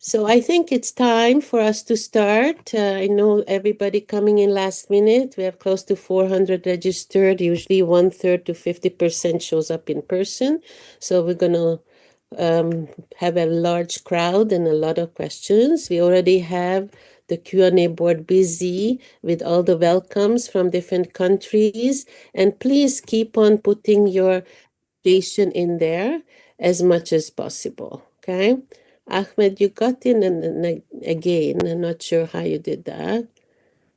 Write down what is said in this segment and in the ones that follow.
So I think it's time for us to start. I know everybody coming in last minute. We have close to 400 registered. Usually 1/3 to 50% shows up in person. So we're going to have a large crowd and a lot of questions. We already have the Q&A board busy with all the welcomes from different countries. And please keep on putting your station in there as much as possible, okay? Ahmed, you got in and again, I'm not sure how you did that.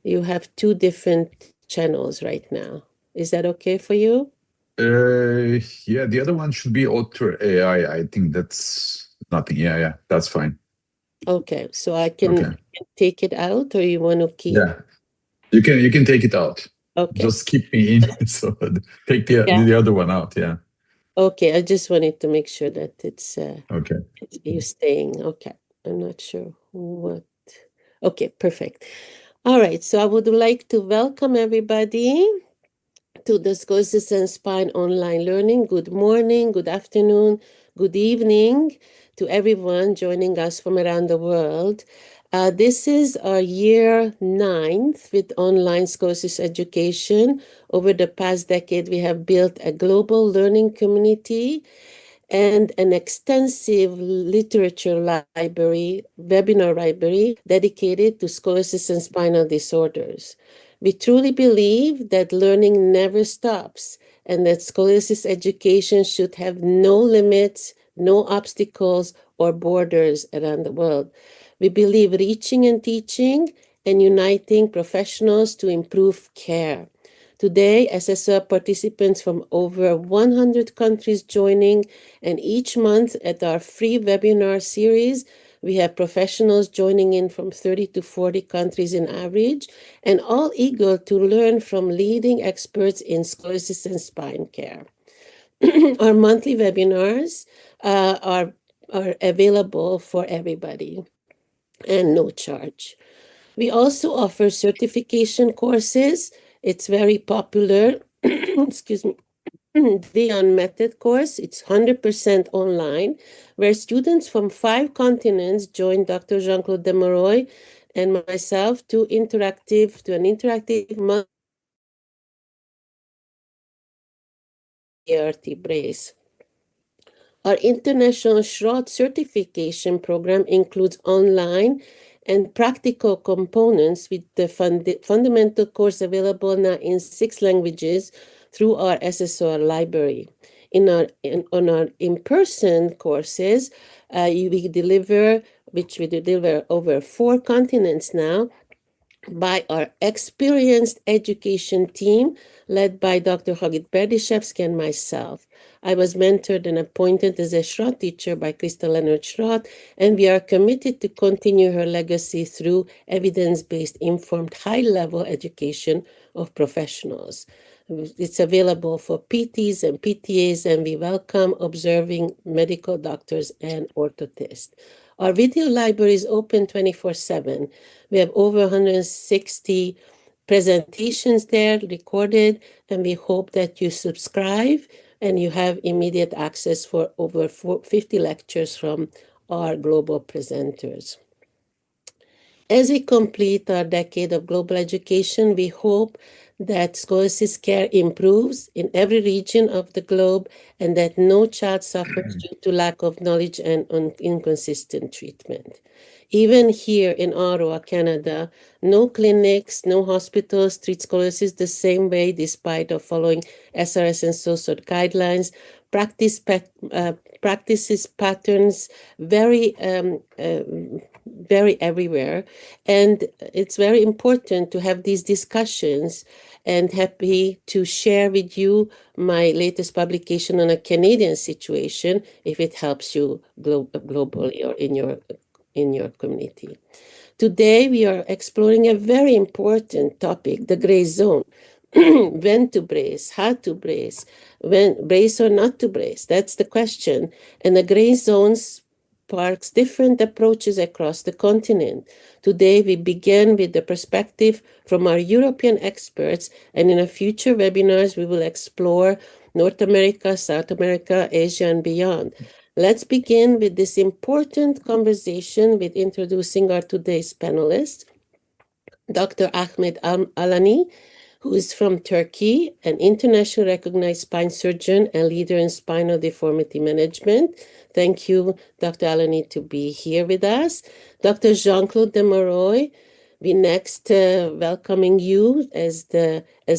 You have two different channels right now. Is that okay for you? Yeah, the other one should be Auto AI. I think that's nothing. Yeah, that's fine. Okay, so I can take it out, or you want to keep? Yeah, you can take it out. Okay. Just keep me in. So take the other one out. Yeah. Okay, I just wanted to make sure that it's Okay. you staying. Okay, I'm not sure what. Okay, perfect. All right, so I would like to welcome everybody to the Scoliosis and Spine online learning. Good morning, good afternoon, good evening to everyone joining us from around the world. This is our year 9th with online scoliosis education. Over the past decade, we have built a global learning community and an extensive literature library, webinar library dedicated to scoliosis and spinal disorders. We truly believe that learning never stops and that scoliosis education should have no limits, no obstacles, or borders around the world. We believe reaching and teaching and uniting professionals to improve care. Today, SSOL participants from over 100 countries joining, and each month at our free webinar series, we have professionals joining in from 30 to 40 countries in average, and all eager to learn from leading experts in scoliosis and spine care. Our monthly webinars are available for everybody and no charge. We also offer certification courses. It's very popular. Excuse me. The On Method course, it's 100% online, where students from 5 continents join Dr. Jean-Claude de Mauroy and myself to an interactive ART brace. Our international short certification program includes online and practical components with the fundamental course available now in 6 languages through our SSOL library. On our in-person courses, we deliver over 4 continents now by our experienced education team led by Dr. Hagit Berdyshevsky and myself. I was mentored and appointed as a Schrott teacher by Castelein Schrott, and we are committed to continue her legacy through evidence-based informed high-level education of professionals. It's available for PTs and PTAs, and we welcome observing medical doctors and orthotists. Our video library is open 24/7. We have over 160 presentations there recorded, and we hope that you subscribe and you have immediate access for over 50 lectures from our global presenters. As we complete our decade of global education, we hope that scoliosis care improves in every region of the globe and that no child suffers due to lack of knowledge and inconsistent treatment. Even here in Ottawa, Canada, no clinics, no hospitals treat scoliosis the same way despite of following SRS and SSOL guidelines. Practices patterns vary everywhere, and it's very important to have these discussions, and happy to share with you my latest publication on a Canadian situation if it helps you globally or in your community. Today we are exploring a very important topic, the gray zone. When to brace, how to brace, when brace or not to brace, that's the question. And the gray zones sparks different approaches across the continent. Today we begin with the perspective from our European experts, and in a future webinars we will explore North America, South America, Asia, and beyond. Let's begin with this important conversation with introducing our today's panelist, Dr. Ahmet Alanay, who is from Turkey, an internationally recognized spine surgeon and leader in spinal deformity management. Thank you, Dr. Alanay, to be here with us. Dr. Jean-Claude de Mauroy, we next welcoming you as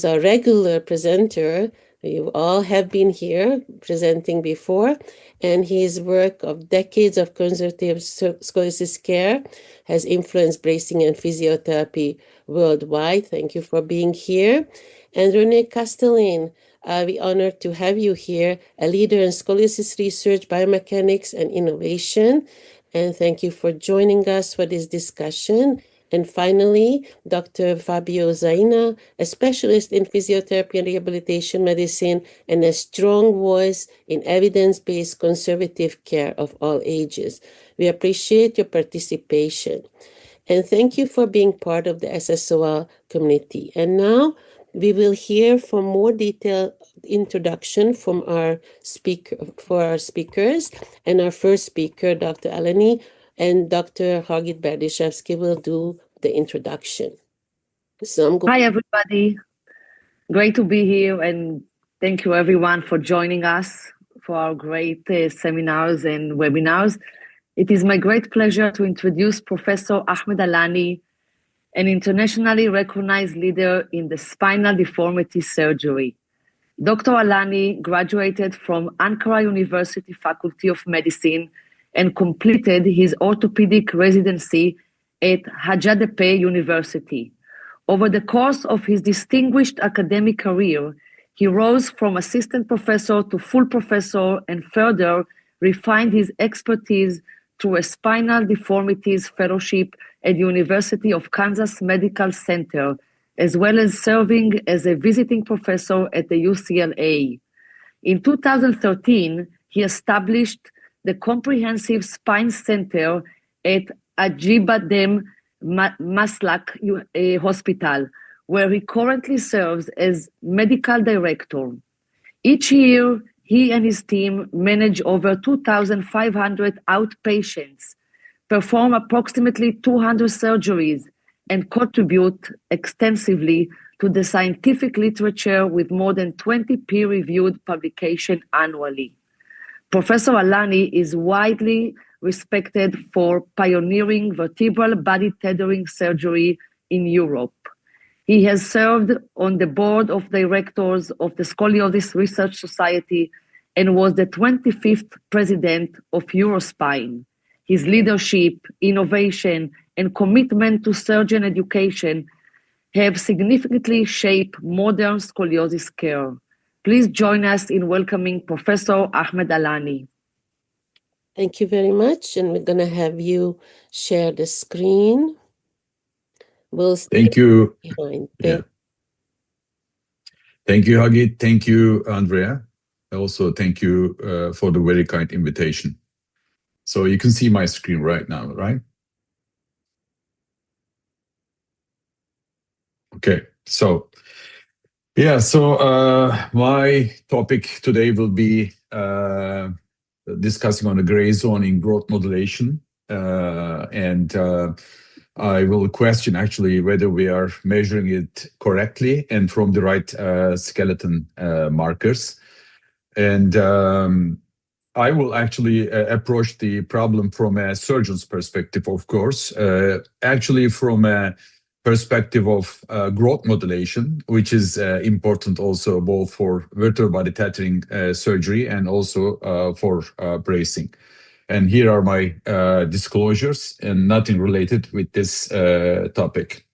our regular presenter. You all have been here presenting before, and his work of decades of conservative scoliosis care has influenced bracing and physiotherapy worldwide. Thank you for being here. And Rene Castelein, we're honored to have you here, a leader in scoliosis research, biomechanics, and innovation. And thank you for joining us for this discussion. And finally, Dr. Fabio Zaina, a specialist in physiotherapy and rehabilitation medicine and a strong voice in evidence-based conservative care of all ages. We appreciate your participation. And thank you for being part of the SSOL community. And now we will hear from more detailed introduction from our speakers. And our first speaker, Dr. Alanay, and Dr. Hagit Berdishevsky will do the introduction. So I'm going. Hi, everybody. Great to be here, and thank you, everyone, for joining us for our great seminars and webinars. It is my great pleasure to introduce Professor Ahmet Alanay, an internationally recognized leader in the spinal deformity surgery. Dr. Alanay graduated from Ankara University Faculty of Medicine and completed his orthopedic residency at Hacettepe University. Over the course of his distinguished academic career, he rose from assistant professor to full professor and further refined his expertise through a spinal deformities fellowship at the University of Kansas Medical Center, as well as serving as a visiting professor at the UCLA. In 2013, he established the Comprehensive Spine Center at Acıbadem Maslak Hospital, where he currently serves as medical director. Each year, he and his team manage over 2,500 outpatients, perform approximately 200 surgeries, and contribute extensively to the scientific literature with more than 20 peer-reviewed publications annually. Professor Alanay is widely respected for pioneering vertebral body tethering surgery in Europe. He has served on the board of directors of the Scoliosis Research Society and was the 25th president of Eurospine. His leadership, innovation, and commitment to surgeon education have significantly shaped modern scoliosis care. Please join us in welcoming Professor Ahmet Alanay. Thank you very much. And we're going to have you share the screen. We'll Thank you. behind. Thank you, Hagit. Thank you, Andrea. Also, thank you for the very kind invitation. So you can see my screen right now, right? Okay, so yeah, so my topic today will be discussing on the gray zone in growth modulation, and I will question actually whether we are measuring it correctly and from the right skeleton markers. And I will actually approach the problem from a surgeon's perspective, of course, actually from a perspective of growth modulation, which is important also both for vertebral body tethering surgery and also for bracing. And here are my disclosures and nothing related with this topic.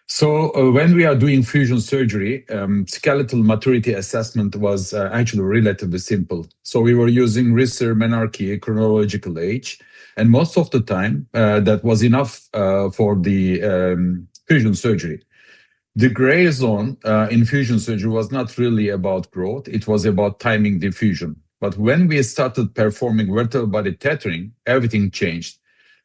So when we are doing fusion surgery, skeletal maturity assessment was actually relatively simple. So we were using Risser menarche chronological age, and most of the time that was enough for the fusion surgery. The gray zone in fusion surgery was not really about growth, it was about timing diffusion. But when we started performing vertebral body tethering, everything changed.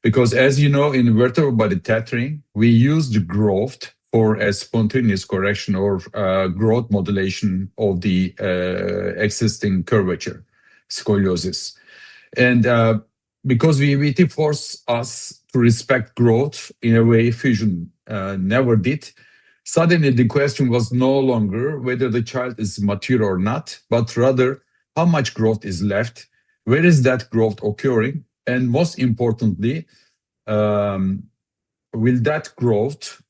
Because as you know, in vertebral body tethering, we use the growth for a spontaneous correction or growth modulation of the existing curvature, scoliosis. And because VBT forced us to respect growth in a way fusion never did, suddenly the question was no longer whether the child is mature or not, but rather how much growth is left, where is that growth occurring, and most importantly, will that growth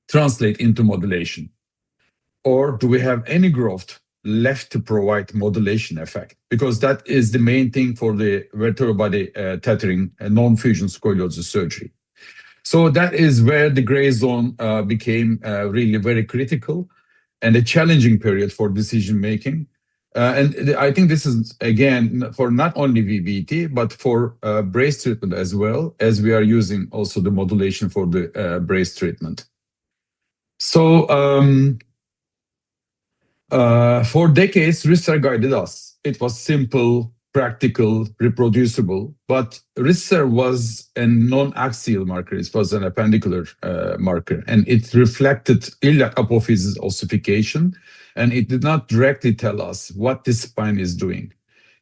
translate into modulation? Or do we have any growth left to provide modulation effect? Because that is the main thing for the vertebral body tethering and non-fusion scoliosis surgery. So that is where the gray zone became really very critical and a challenging period for decision making. And I think this is, again, for not only VBT, but for brace treatment as well, as we are using also the modulation for the brace treatment. So for decades, research guided us. It was simple, practical, reproducible, but research was a non-axial marker. It was an appendicular marker, and it reflected iliac apophysis ossification, and it did not directly tell us what the spine is doing.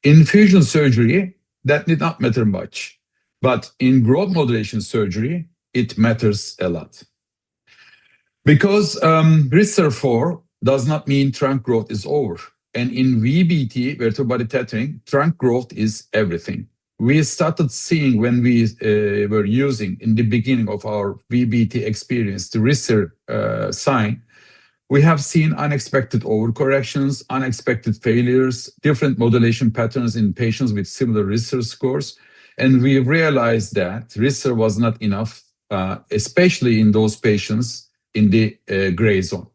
In fusion surgery, that did not matter much, but in growth modulation surgery, it matters a lot. Because research 4 does not mean trunk growth is over. And in VBT, vertebral body tethering, trunk growth is everything. We started seeing when we were using, in the beginning of our VBT experience, the research sign, we have seen unexpected overcorrections, unexpected failures, different modulation patterns in patients with similar research scores. And we realized that research was not enough, especially in those patients in the gray zone.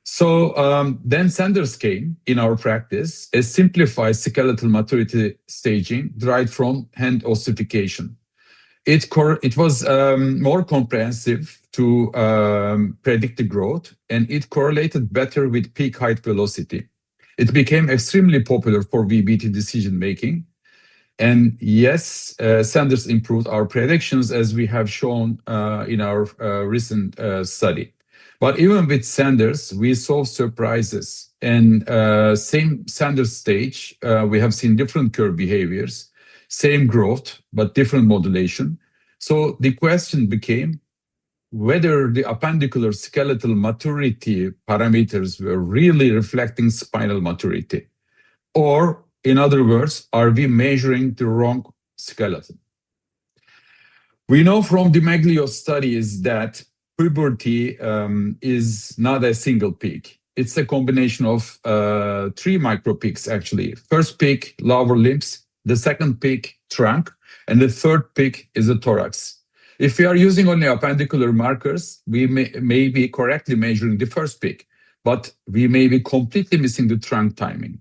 So then Sanders came in our practice, a simplified skeletal maturity staging derived from hand ossification. It was more comprehensive to predict the growth, and it correlated better with peak height velocity. It became extremely popular for VBT decision making. And yes, Sanders improved our predictions, as we have shown in our recent study. But even with Sanders, we saw surprises. And same Sanders stage, we have seen different curve behaviors, same growth, but different modulation. So the question became whether the appendicular skeletal maturity parameters were really reflecting spinal maturity. Or, in other words, are we measuring the wrong skeleton? We know from the Maglio studies that puberty is not a single peak. It's a combination of 3 micropeaks, actually. First peak, lower limbs. The second peak, trunk. And the third peak is the thorax. If we are using only appendicular markers, we may be correctly measuring the first peak, but we may be completely missing the trunk timing.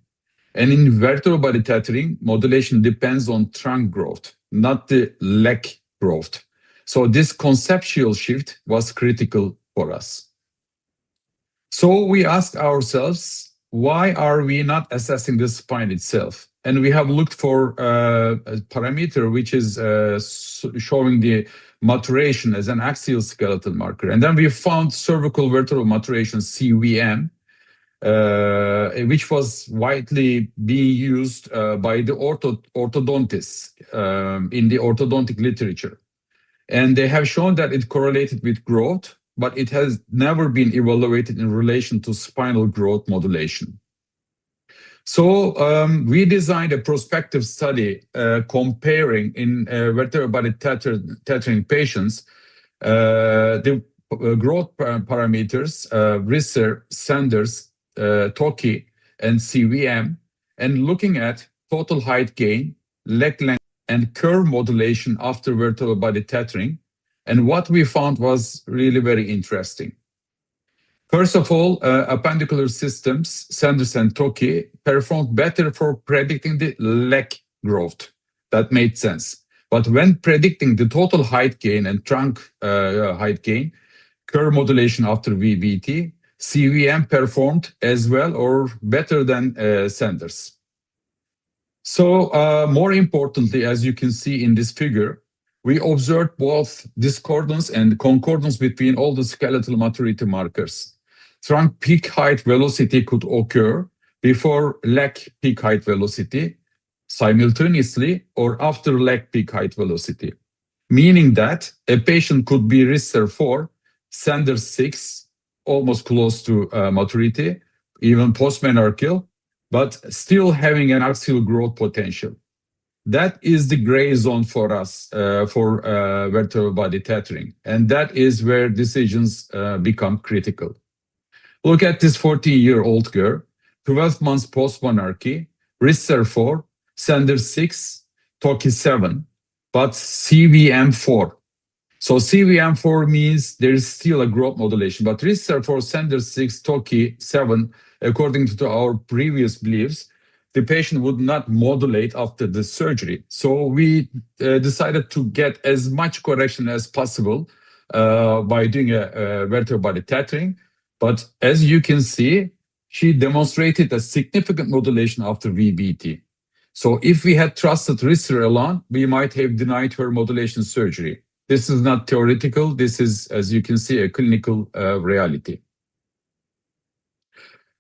And in vertebral body tethering, modulation depends on trunk growth, not the leg growth. So this conceptual shift was critical for us. So we asked ourselves, why are we not assessing the spine itself? And we have looked for a parameter which is showing the maturation as an axial skeletal marker. And then we found cervical vertebral maturation, CVM, which was widely being used by the orthodontists in the orthodontic literature. And they have shown that it correlated with growth, but it has never been evaluated in relation to spinal growth modulation. So we designed a prospective study comparing in vertebral body tethering patients the growth parameters, Risser, Sanders, Toki, and CVM, and looking at total height gain, leg length, and curve modulation after vertebral body tethering. And what we found was really very interesting. First of all, appendicular systems, Sanders and Toki, performed better for predicting the leg growth. That made sense. But when predicting the total height gain and trunk height gain, curve modulation after VBT, CVM performed as well or better than Sanders. So more importantly, as you can see in this figure, we observed both discordance and concordance between all the skeletal maturity markers. Trunk peak height velocity could occur before leg peak height velocity. simultaneously or after leg peak height velocity, meaning that a patient could be RISCER 4, Sanders 6, almost close to maturity, even post-menarcheal, but still having an axial growth potential. That is the gray zone for us for vertebral body tethering, and that is where decisions become critical. Look at this 14-year-old girl, 12 months post-monarchy, RISCER 4, Sanders 6, Toki 7, but CVM 4. So CVM 4 means there is still a growth modulation, but RISCER 4, Sanders 6, Toki 7, according to our previous beliefs, the patient would not modulate after the surgery. So we decided to get as much correction as possible by doing a vertebral body tethering. But as you can see, she demonstrated a significant modulation after VBT. So if we had trusted RISCER alone, we might have denied her modulation surgery. This is not theoretical. This is, as you can see, a clinical reality.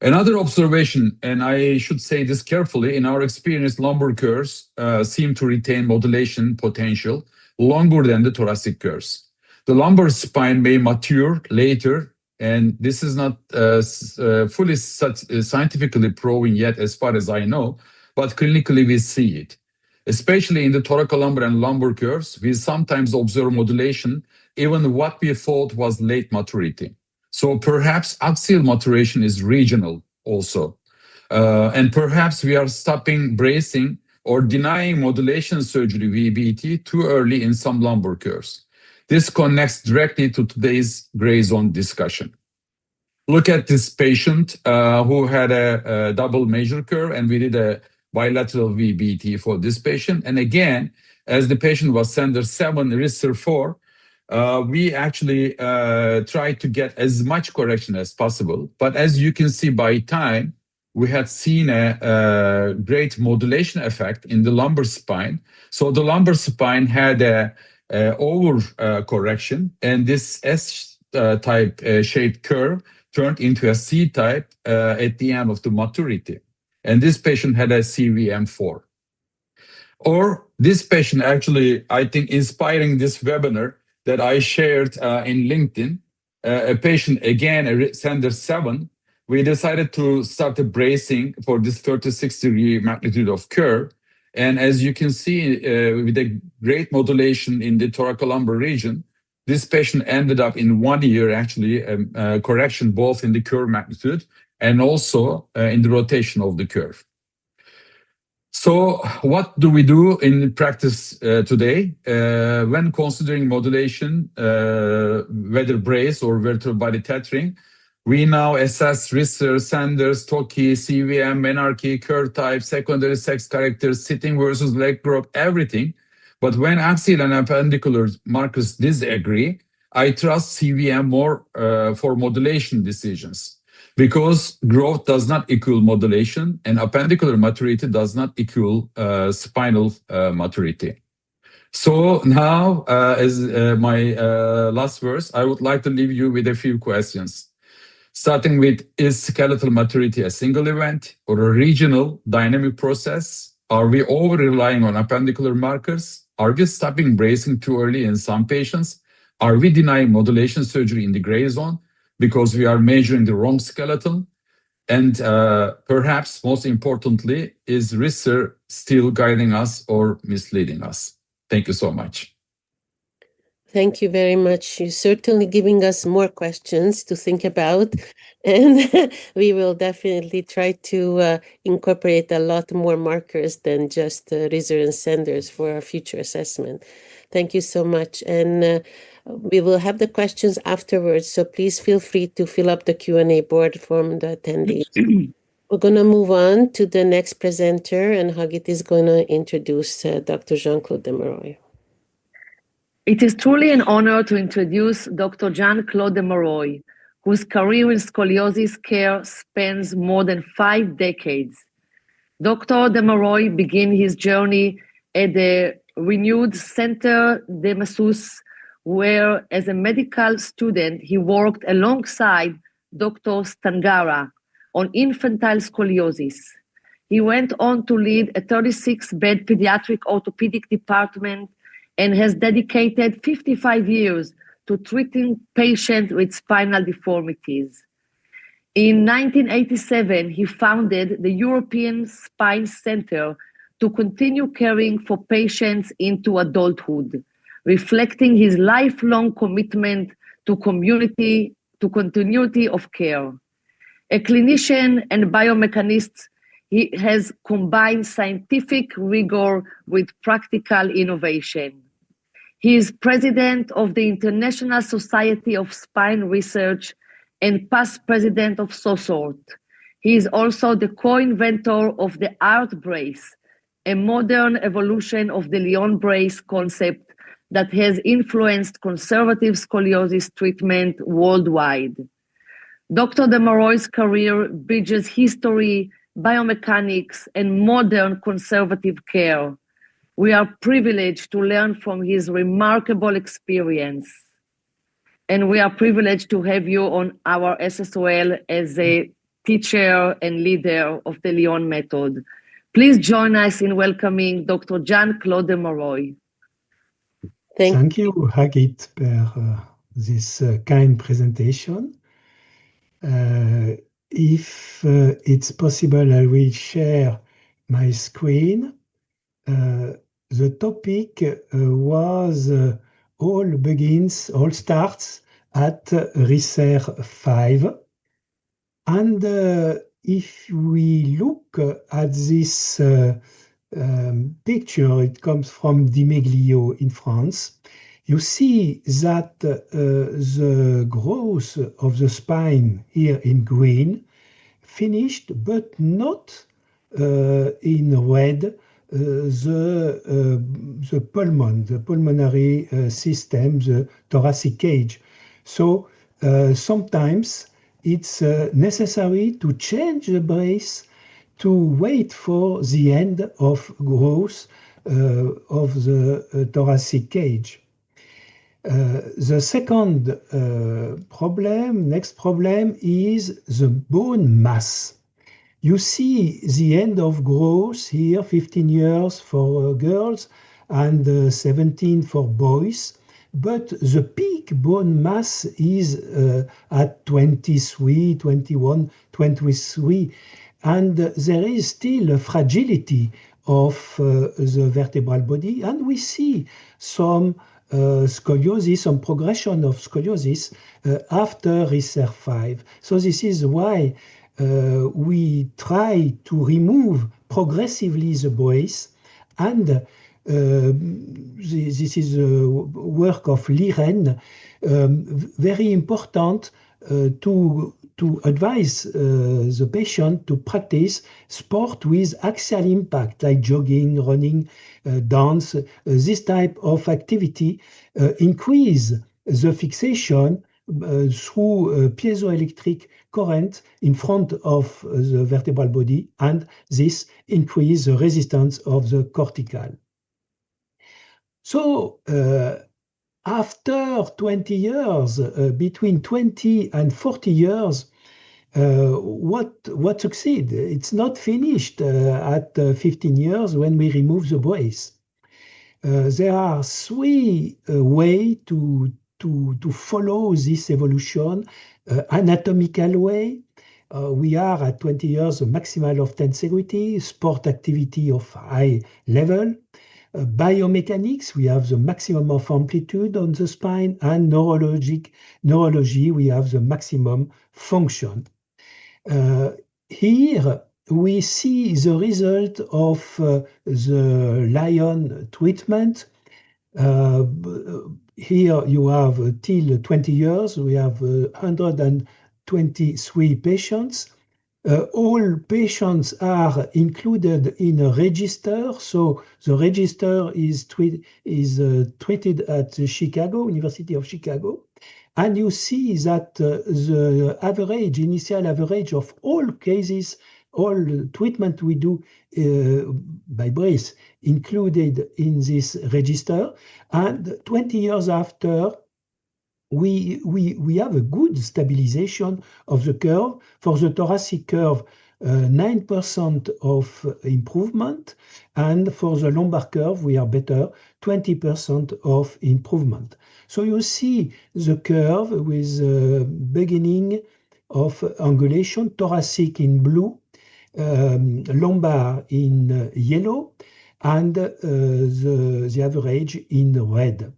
Another observation, and I should say this carefully, in our experience, lumbar curves seem to retain modulation potential longer than the thoracic curves. The lumbar spine may mature later, and this is not fully scientifically proven yet as far as I know, but clinically we see it. Especially in the thoracolumbar and lumbar curves, we sometimes observe modulation, even what we thought was late maturity. So perhaps axial maturation is regional also. And perhaps we are stopping bracing or denying modulation surgery VBT too early in some lumbar curves. This connects directly to today's gray zone discussion. Look at this patient who had a double major curve, and we did a bilateral VBT for this patient. And again, as the patient was Sanders 7, RISCER 4, we actually tried to get as much correction as possible. But as you can see by time, we had seen a great modulation effect in the lumbar spine. So the lumbar spine had a over correction, and this S-type shaped curve turned into a C-type at the end of the maturity. And this patient had a CVM4. Or this patient actually, I think, inspiring this webinar that I shared in LinkedIn, a patient, again, a Sanders 7, we decided to start a bracing for this 36-degree magnitude of curve. And as you can see, with a great modulation in the thoracolumbar region, this patient ended up in 1 year, actually, correction both in the curve magnitude and also in the rotation of the curve. So what do we do in practice today? When considering modulation, whether brace or vertebral body tethering, we now assess RISCER, Sanders, Toki, CVM, menarche, curve type, secondary sex characters, sitting versus leg growth, everything. But when axial and appendicular markers disagree, I trust CVM more for modulation decisions, because growth does not equal modulation and appendicular maturity does not equal spinal maturity. So now, as my last verse, I would like to leave you with a few questions. Starting with, is skeletal maturity a single event or a regional dynamic process? Are we over-relying on appendicular markers? Are we stopping bracing too early in some patients? Are we denying modulation surgery in the gray zone because we are measuring the wrong skeleton? And perhaps most importantly, is RISCER still guiding us or misleading us? Thank you so much. Thank you very much. You're certainly giving us more questions to think about, and we will definitely try to incorporate a lot more markers than just RISCER and Sanders for our future assessment. Thank you so much. And we will have the questions afterwards, so please feel free to fill up the Q&A board from the attendees. We're going to move on to the next presenter, and Hagit is going to introduce Dr. Jean-Claude de Mauroy. It is truly an honor to introduce Dr. Jean-Claude de Mauroy, whose career in scoliosis care spans more than 5 decades. Dr. de Mauroy began his journey at the renewed Centre de Massus, where as a medical student he worked alongside Dr. Stangara on infantile scoliosis. He went on to lead a 36-bed pediatric orthopedic department and has dedicated 55 years to treating patients with spinal deformities. In 1987, he founded the European Spine Center to continue caring for patients into adulthood, reflecting his lifelong commitment to continuity of care. A clinician and biomechanist, he has combined scientific rigor with practical innovation. He is president of the International Society of Spine Research and past president of SSOL. He is also the co-inventor of the Art Brace, a modern evolution of the Lyon brace concept that has influenced conservative scoliosis treatment worldwide. Dr. de Mauroy's career bridges history, biomechanics, and modern conservative care. We are privileged to learn from his remarkable experience. And we are privileged to have you on our SSOL as a teacher and leader of the Lyon method. Please join us in welcoming Dr. Jean-Claude de Mauroy. Thank you, Hagit, for this kind presentation. If it's possible, I will share my screen. The topic was all starts at RISER 5. And if we look at this picture, it comes from Dimeglio in France. You see that the growth of the spine here in green finished, but not in red, the pulmonary system, the thoracic cage. So sometimes it's necessary to change the brace to wait for the end of growth of the thoracic cage. The second next problem is the bone mass. You see the end of growth here, 15 years for girls and 17 for boys. But the peak bone mass is at 23, 21, 23. And there is still a fragility of the vertebral body. And we see some scoliosis, some progression of scoliosis after RISER 5. So this is why we try to remove progressively the brace, and this is a work of Rene, very important to advise the patient to practice sport with axial impact, like jogging, running, dance. This type of activity increase the fixation through piezoelectric current in front of the vertebral body, and this increases the resistance of the cortical. So after 20 years, between 20 and 40 years, what succeed? It's not finished at 15 years when we remove the brace. There are three ways to follow this evolution. Anatomical way, we are at 20 years a maximal of tensegrity, sport activity of high level. Biomechanics, we have the maximum of amplitude on the spine, and neurology, we have the maximum function. Here we see the result of the Lyon treatment. Here you have till 20 years, we have 123 patients. All patients are included in a register. So the register is treated at Chicago, University of Chicago. And you see that the initial average of all cases, all treatment we do by brace included in this register. And 20 years after, we have a good stabilization of the curve. For the thoracic curve, 9% of improvement, and for the lumbar curve we are better, 20% of improvement. So you see the curve with beginning of angulation, thoracic in blue, lumbar in yellow, and the average in red.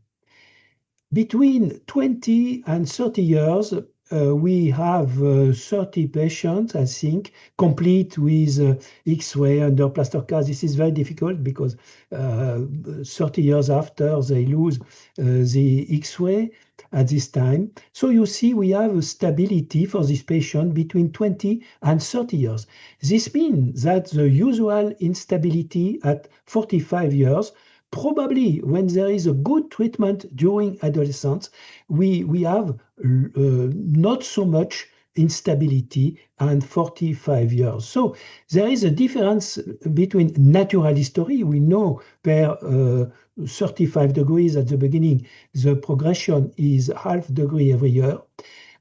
Between 20 and 30 years, we have 30 patients, I think, complete with X-ray under plaster cast. This is very difficult because 30 years after they lose the X-ray at this time. So you see we have a stability for this patient between 20 and 30 years. This means that the usual instability at 45 years, probably when there is a good treatment during adolescence, we have not so much instability and 45 years. So there is a difference between natural history. We know per 35 degrees at the beginning, the progression is half degree every year.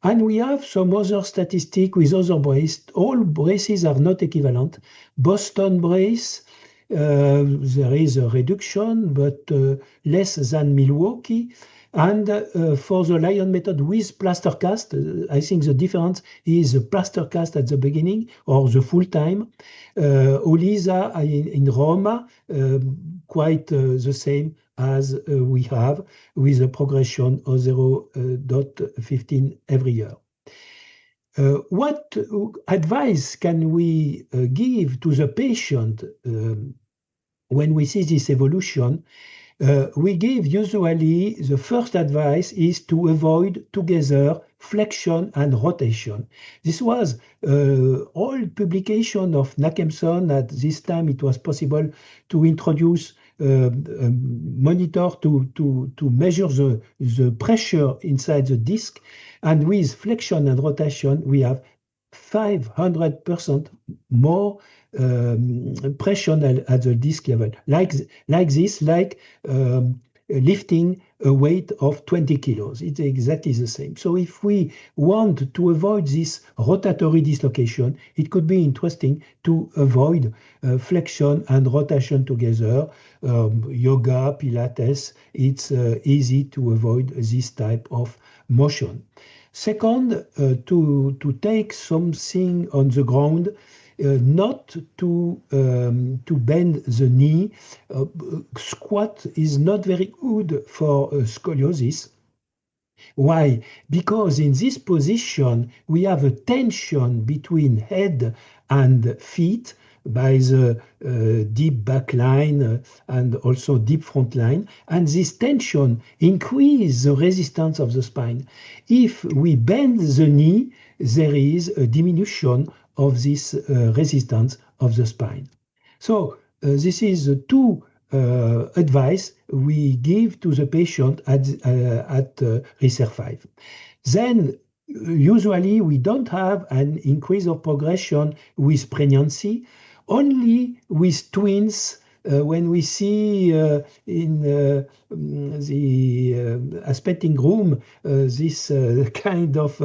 And we have some other statistic with other braces. All braces are not equivalent. Boston brace, there is a reduction, but less than Milwaukee. And for the Lion method with plaster cast, I think the difference is the plaster cast at the beginning or the full time. Olisa in Roma, quite the same as we have with a progression of 0.15 every year. What advice can we give to the patient when we see this evolution? We give usually the first advice is to avoid together flexion and rotation. This was old publication of Nakemson. At this time it was possible to introduce a monitor to measure the pressure inside the disc, and with flexion and rotation we have 500% more pressure at the disc level, like this, lifting a weight of 20 kilos. It's exactly the same. So if we want to avoid this rotatory dislocation, it could be interesting to avoid flexion and rotation together. Yoga, Pilates, it's easy to avoid this type of motion. Second, to take something on the ground, not to bend the knee. Squat is not very good for scoliosis. Why? Because in this position we have a tension between head and feet by the deep back line and also deep front line, and this tension increases the resistance of the spine. If we bend the knee, there is a diminution of this resistance of the spine. So this is two advice we give to the patient at Research 5. Then usually we don't have an increase of progression with pregnancy, only with twins. When we see in the aspecting room this kind of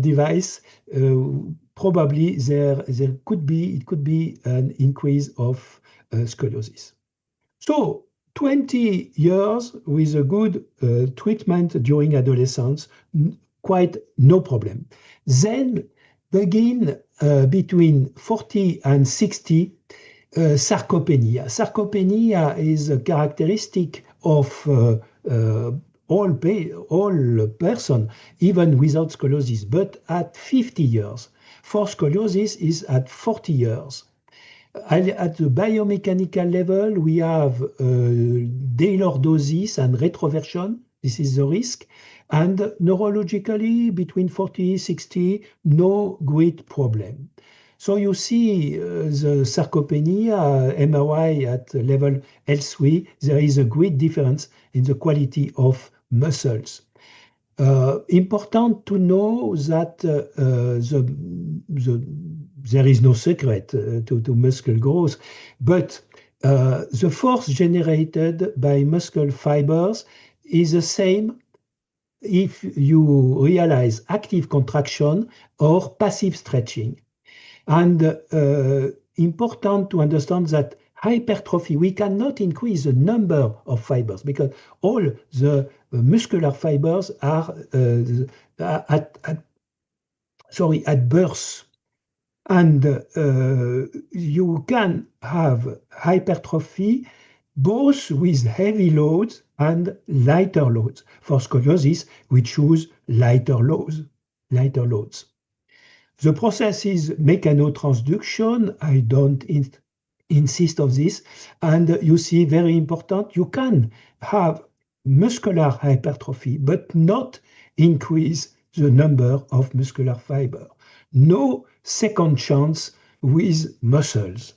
device, probably it could be an increase of scoliosis. So 20 years with a good treatment during adolescence, quite no problem. Then begin between 40 and 60, sarcopenia. Sarcopenia is a characteristic of all person, even without scoliosis, but at 50 years. For scoliosis is at 40 years. At the biomechanical level, we have delordosis and retroversion. This is the risk. And neurologically, between 40 60, no great problem. So you see the sarcopenia, MRI at level L3, there is a great difference in the quality of muscles. Important to know that there is no secret to muscle growth, but the force generated by muscle fibers is the same if you realize active contraction or passive stretching. And important to understand that hypertrophy, we cannot increase the number of fibers because all the muscular fibers are at birth. And you can have hypertrophy both with heavy loads and lighter loads. For scoliosis, we choose lighter loads. The process is mechanotransduction. I don't insist on this. And you see, very important, you can have muscular hypertrophy, but not increase the number of muscular fiber. No second chance with muscles.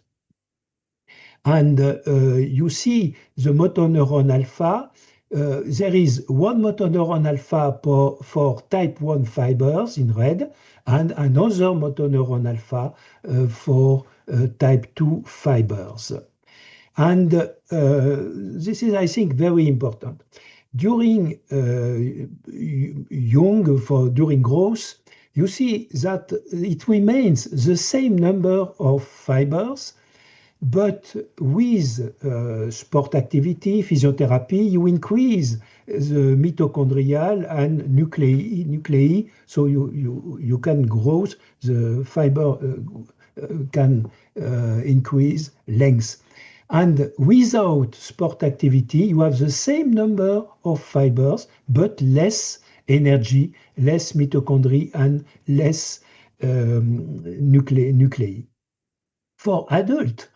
And you see the motor neuron alpha. There is one motor neuron alpha for type 1 fibers in red, and another motor neuron alpha for type 2 fibers. And this is, I think, very important. During during growth, you see that it remains the same number of fibers, but with sport activity, physiotherapy, you increase the mitochondrial and nuclei, so you can grow, the fiber can increase length. And without sport activity, you have the same number of fibers, but less energy, less mitochondria, and less nuclei. For adult,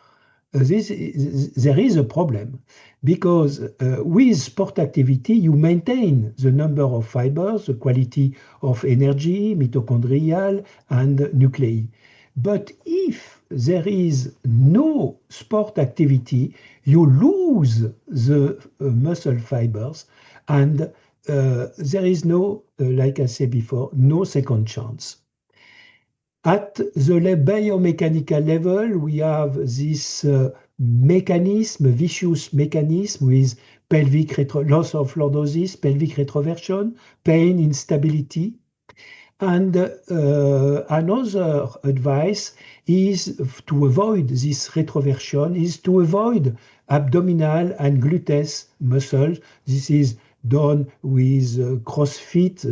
there is a problem because with sport activity, you maintain the number of fibers, the quality of energy, mitochondrial, and nuclei. But if there is no sport activity, you lose the muscle fibers, and there is no, like I said before, no second chance. At the biomechanical level, we have this mechanism, vicious mechanism with pelvic loss of lordosis, pelvic retroversion, pain, instability. And another advice is to avoid this retroversion, is to avoid abdominal and gluteus muscles. This is done with CrossFit,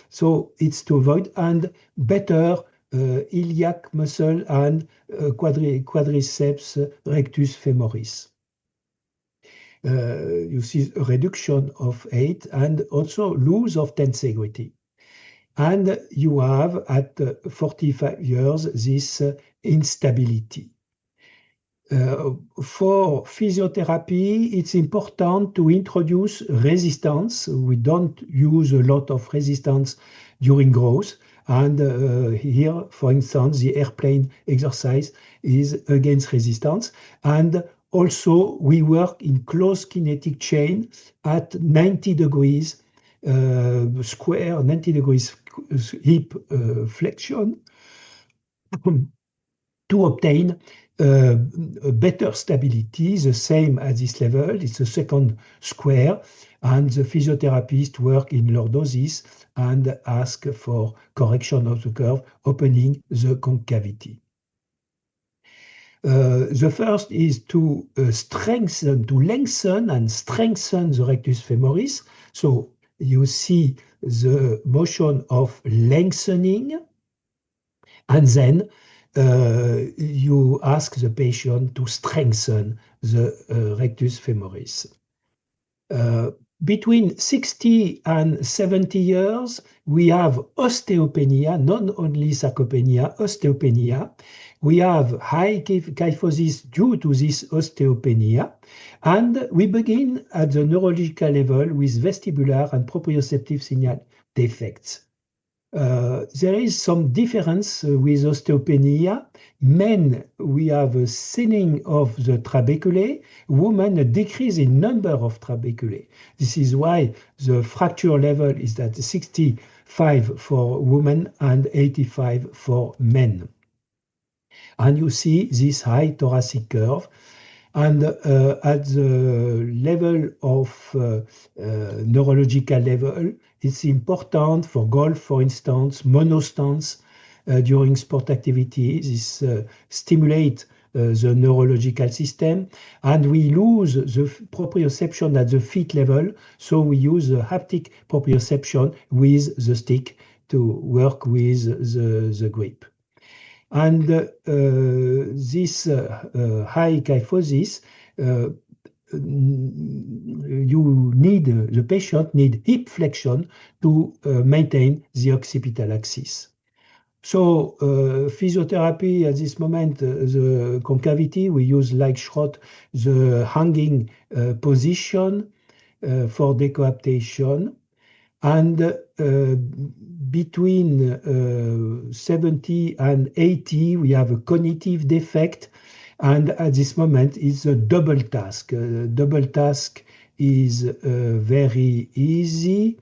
so it's to avoid, and better iliac muscle and quadriceps rectus femoris. You see a reduction of 8 and also loss of tensegrity. And you have at 45 years this instability. For physiotherapy, it's important to introduce resistance. We don't use a lot of resistance during growth. And here, for instance, the airplane exercise is against resistance. And also, we work in close kinetic chain at 90 degrees square, 90 degrees hip flexion to obtain better stability, the same at this level. It's a second square, and the physiotherapist work in lordosis and ask for correction of the curve, opening the concavity. The first is to lengthen and strengthen the rectus femoris. So you see the motion of lengthening, and then you ask the patient to strengthen the rectus femoris. Between 60 and 70 years, we have osteopenia, not only sarcopenia, osteopenia. We have high kyphosis due to this osteopenia, and we begin at the neurological level with vestibular and proprioceptive signal defects. There is some difference with osteopenia. Men, we have a thinning of the trabeculae. Women, a decrease in number of trabeculae. This is why the fracture level is at 65 for women and 85 for men. And you see this high thoracic curve. And at the level of neurological level, it's important for golf, for instance, monostance, during sport activity. This stimulate the neurological system, and we lose the proprioception at the feet level, so we use the haptic proprioception with the stick to work with the grip. And this high kyphosis, the patient need hip flexion to maintain the occipital axis. So physiotherapy at this moment, the concavity, we use like Schrott, the hanging position for decoaptation. And between 70 and 80, we have a cognitive defect. And at this moment, it's a double task. Double task is very easy.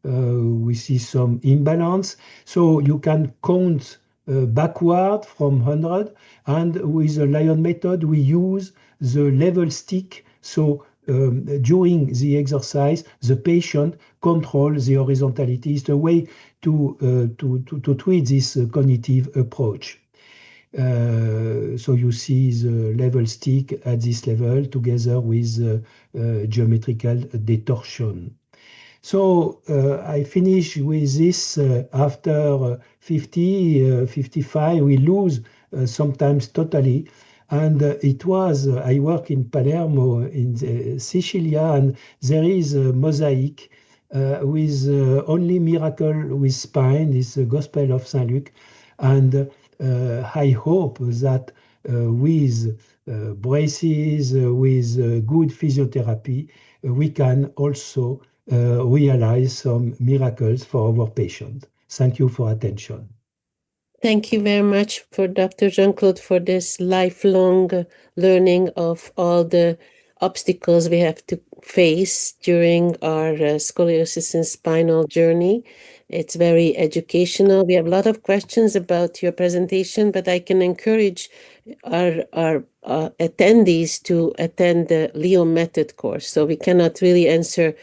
We see some imbalance. So you can count backward from 100. And with the Lion method, we use the level stick. So during the exercise, the patient controls the horizontality. It's a way to treat this cognitive approach. So you see the level stick at this level together with geometrical detortion. So I finish with this after 50, 55, we lose sometimes totally. And it was, I work in Palermo, in Sicilia, and there is a mosaic with only miracle with spine, is the Gospel of Saint Luke. And I hope that with braces, with good physiotherapy, we can also realize some miracles for our patient. Thank you for attention. Thank you very much for Dr. Jean-Claude for this lifelong learning of all the obstacles we have to face during our scoliosis and spinal journey. It's very educational. We have a lot of questions about your presentation, but I can encourage our attendees to attend the Leo Method course. So we cannot really answer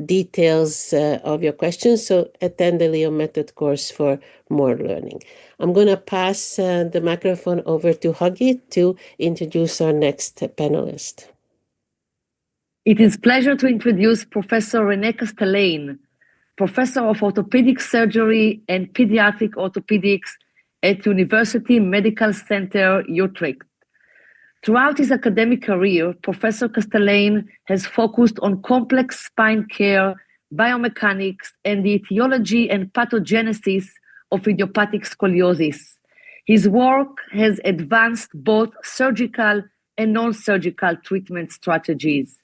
details of your questions, so attend the Leo Method course for more learning. I'm going to pass the microphone over to Huggy to introduce our next panelist. It is a pleasure to introduce Professor Rene Castelein, Professor of Orthopedic Surgery and Pediatric Orthopedics at University Medical Center, Utrecht. Throughout his academic career, Professor Castelein has focused on complex spine care, biomechanics, and the etiology and pathogenesis of idiopathic scoliosis. His work has advanced both surgical and non-surgical treatment strategies.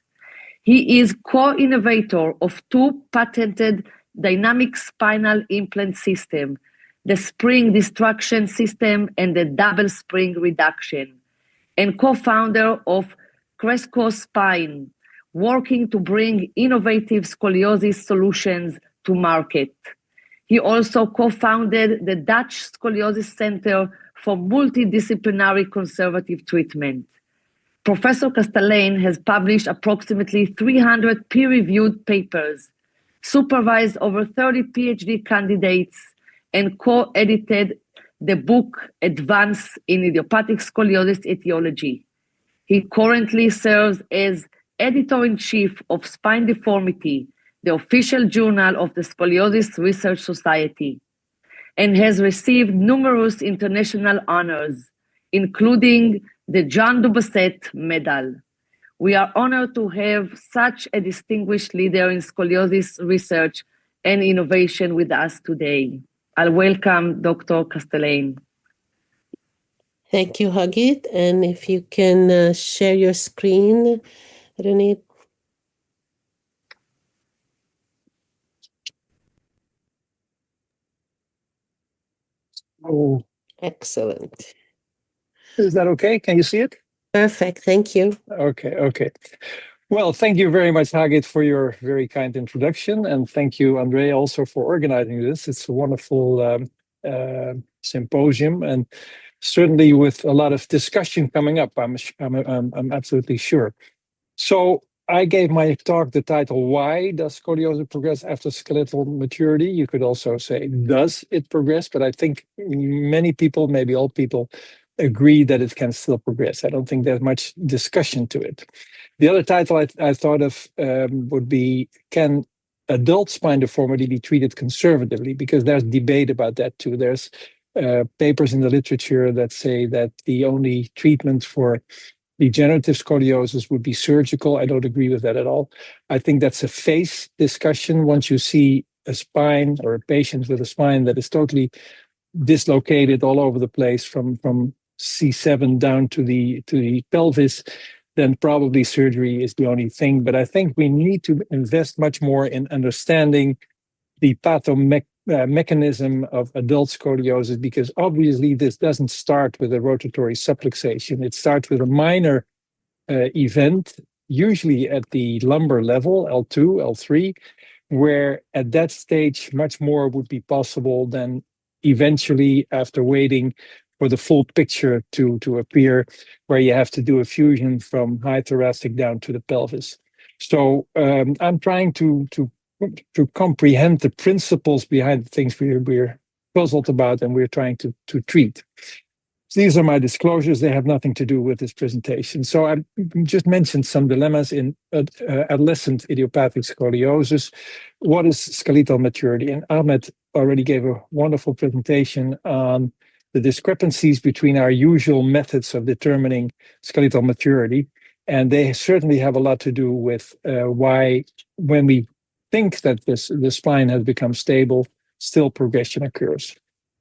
He is co-innovator of two patented dynamic spinal implant systems, the spring distraction system and the double spring reduction, and co-founder of Cresco Spine, working to bring innovative scoliosis solutions to market. He also co-founded the Dutch Scoliosis Center for Multidisciplinary Conservative Treatment. Professor Castelein has published approximately 300 peer-reviewed papers, supervised over 30 PhD candidates, and co-edited the book Advance in Idiopathic Scoliosis Etiology. He currently serves as editor-in-chief of Spine Deformity, the official journal of the Scoliosis Research Society, and has received numerous international honors, including the Jean Dubasset Medal. We are honored to have such a distinguished leader in scoliosis research and innovation with us today. I'll welcome Dr. Castelein. Thank you, Hagit. And if you can share your screen, Rene. Oh, Excellent. is that okay? Can you see it? Perfect. Thank you. Okay. Well, thank you very much, Hagit, for your very kind introduction. And thank you, Andre, also for organizing this. It's a wonderful symposium, and certainly with a lot of discussion coming up, I'm absolutely sure. So I gave my talk the title, Why Does Scoliosis Progress After Skeletal Maturity? You could also say, Does it progress? But I think many people, maybe all people, agree that it can still progress. I don't think there's much discussion to it. The other title I thought of would be, Can adult spine deformity be treated conservatively? Because there's debate about that too. There's papers in the literature that say that the only treatment for degenerative scoliosis would be surgical. I don't agree with that at all. I think that's a phase discussion. Once you see a spine or a patient with a spine that is totally dislocated all over the place from C7 down to the pelvis, then probably surgery is the only thing. But I think we need to invest much more in understanding the mechanism of adult scoliosis, because obviously this doesn't start with a rotatory subluxation. It starts with a minor event, usually at the lumbar level, L2, L3, where at that stage much more would be possible than eventually after waiting for the full picture to appear, where you have to do a fusion from high thoracic down to the pelvis. So I'm trying to comprehend the principles behind the things we're puzzled about and we're trying to treat. So these are my disclosures. They have nothing to do with this presentation. So I just mentioned some dilemmas in adolescent idiopathic scoliosis. What is skeletal maturity? And Ahmet already gave a wonderful presentation on the discrepancies between our usual methods of determining skeletal maturity. And they certainly have a lot to do with why, when we think that the spine has become stable, still progression occurs.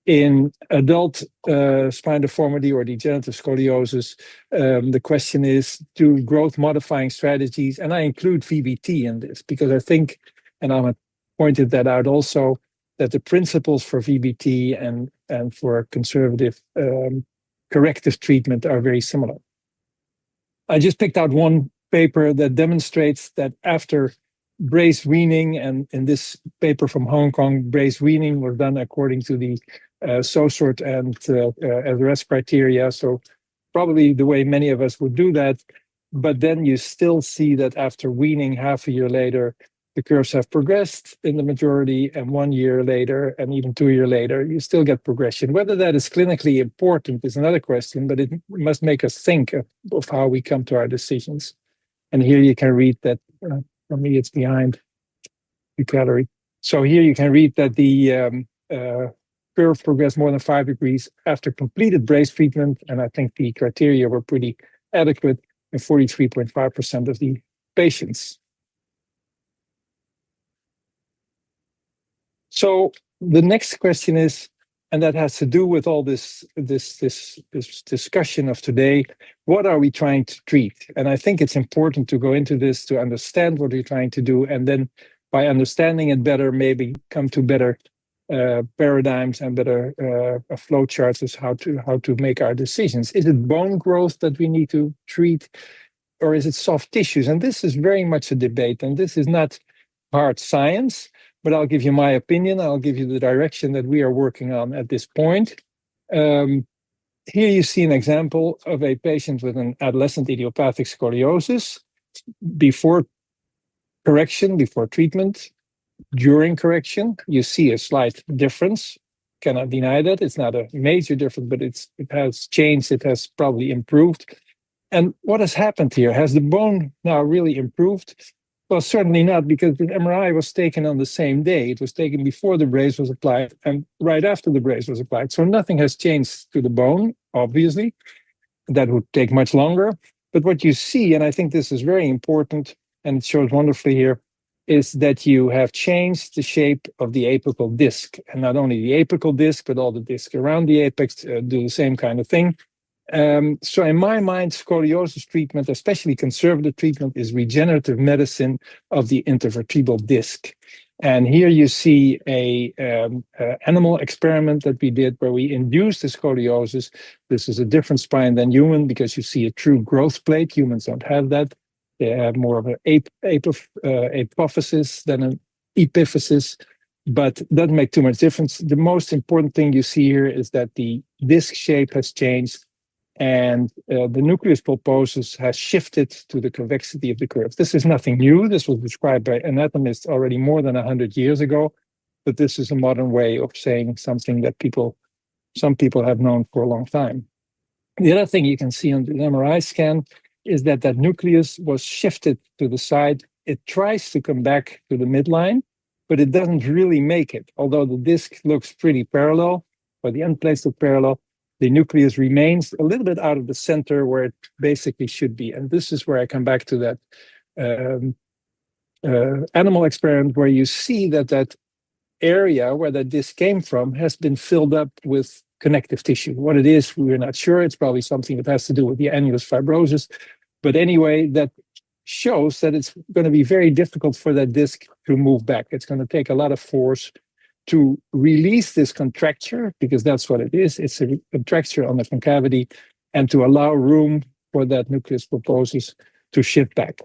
In adult spine deformity or degenerative scoliosis, the question is, do growth modifying strategies, and I include VBT in this, because I think, and Ahmet pointed that out also, that the principles for VBT and for conservative corrective treatment are very similar. I just picked out one paper that demonstrates that after brace weaning, and in this paper from Hong Kong, brace weaning was done according to the SOSORT and SRS criteria, so probably the way many of us would do that. But then you still see that after weaning half a year later, the curves have progressed in the majority, and 1 year later, and even 2 years later, you still get progression. Whether that is clinically important is another question, but it must make us think of how we come to our decisions. And here you can read that, for me, it's behind the gallery. So here you can read that the curve progressed more than 5 degrees after completed brace treatment, and I think the criteria were pretty adequate in 43.5% of the patients. So the next question is, and that has to do with all this discussion of today, what are we trying to treat? And I think it's important to go into this to understand what we're trying to do, and then by understanding it better, maybe come to better paradigms and better flow charts as how to make our decisions. Is it bone growth that we need to treat, or is it soft tissues? And this is very much a debate, and this is not hard science, but I'll give you my opinion. I'll give you the direction that we are working on at this point. Here you see an example of a patient with an adolescent idiopathic scoliosis before correction, before treatment. During correction, you see a slight difference. Cannot deny that. It's not a major difference, but it has changed. It has probably improved. And what has happened here? Has the bone now really improved? Well, certainly not, because the MRI was taken on the same day. It was taken before the brace was applied and right after the brace was applied. So nothing has changed to the bone, obviously. That would take much longer. But what you see, and I think this is very important, and it shows wonderfully here, is that you have changed the shape of the apical disc. And not only the apical disc, but all the discs around the apex do the same kind of thing. So in my mind, scoliosis treatment, especially conservative treatment, is regenerative medicine of the intervertebral disc. And here you see a animal experiment that we did where we induced the scoliosis. This is a different spine than human because you see a true growth plate. Humans don't have that. They have more of an apophysis than an epiphysis, but doesn't make too much difference. The most important thing you see here is that the disc shape has changed, and the nucleus pulposus has shifted to the convexity of the curve. This is nothing new. This was described by anatomists already more than 100 years ago, but this is a modern way of saying something that some people have known for a long time. The other thing you can see on the MRI scan is that that nucleus was shifted to the side. It tries to come back to the midline, but it doesn't really make it. Although the disc looks pretty parallel, or the end plates look parallel, the nucleus remains a little bit out of the center where it basically should be. And this is where I come back to that animal experiment where you see that that area where that disc came from has been filled up with connective tissue. What it is, we're not sure. It's probably something that has to do with the annulus fibrosis. But anyway, that shows that it's going to be very difficult for that disc to move back. It's going to take a lot of force to release this contracture, because that's what it is. It's a contracture on the concavity, and to allow room for that nucleus pulposus to shift back.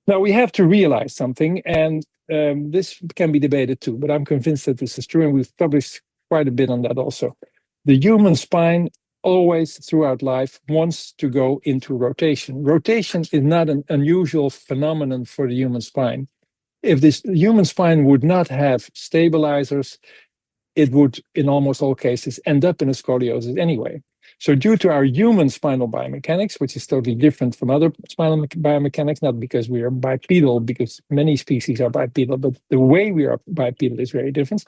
Now, we have to realize something, and this can be debated too, but I'm convinced that this is true, and we've published quite a bit on that also. The human spine always throughout life wants to go into rotation. Rotation is not an unusual phenomenon for the human spine. If this human spine would not have stabilizers, it would, in almost all cases, end up in a scoliosis anyway. So due to our human spinal biomechanics, which is totally different from other spinal biomechanics, not because we are bipedal, because many species are bipedal, but the way we are bipedal is very different.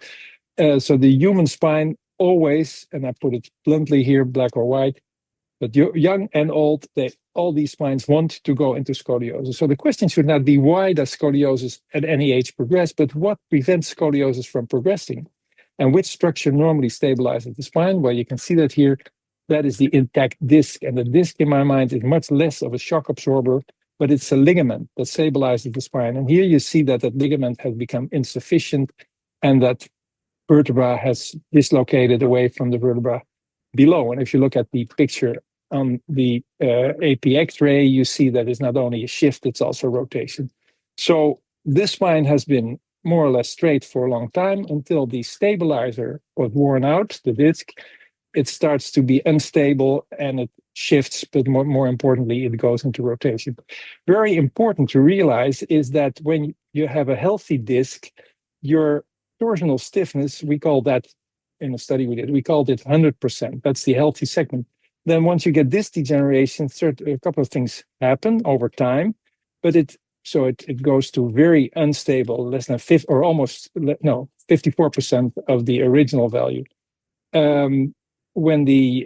So the human spine always, and I put it bluntly here, black or white, but young and old, all these spines want to go into scoliosis. So the question should not be why does scoliosis at any age progress, but what prevents scoliosis from progressing? And which structure normally stabilizes the spine? Well, you can see that here. That is the intact disc. And the disc, in my mind, is much less of a shock absorber, but it's a ligament that stabilizes the spine. And here you see that that ligament has become insufficient, and that vertebra has dislocated away from the vertebra below. And if you look at the picture on the AP X-ray, you see that it's not only a shift, it's also rotation. So this spine has been more or less straight for a long time until the stabilizer was worn out, the disc. It starts to be unstable and it shifts, but more importantly, it goes into rotation. Very important to realize is that when you have a healthy disc, your torsional stiffness, we call that, in a study we did, we called it 100%. That's the healthy segment. Then once you get disc degeneration, a couple of things happen over time, but it goes to very unstable, less than 50, or almost, no, 54% of the original value. When the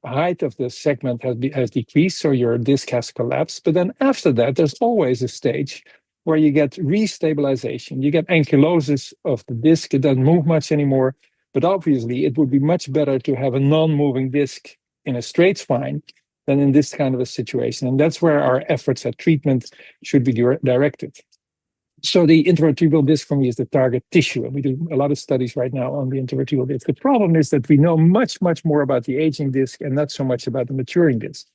height of the segment has decreased, so your disc has collapsed. But then after that, there's always a stage where you get restabilization. You get ankylosis of the disc. It doesn't move much anymore. But obviously, it would be much better to have a non-moving disc in a straight spine than in this kind of a situation. And that's where our efforts at treatment should be directed. So the intervertebral disc for me is the target tissue. And we do a lot of studies right now on the intervertebral disc. The problem is that we know much, much more about the aging disc and not so much about the maturing disc.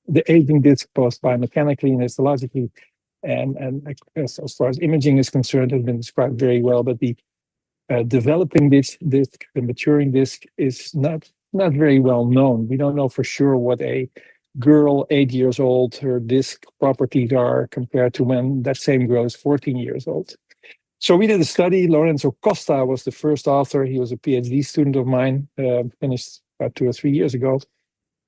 The aging disc, both biomechanically and histologically, and as far as imaging is concerned, has been described very well. But the developing disc, the maturing disc, is not very well known. We don't know for sure what a girl 8 years old, her disc properties are compared to when that same girl is 14 years old. So we did a study. Lorenzo Costa was the first author. He was a PhD student of mine, finished about 2 or 3 years ago.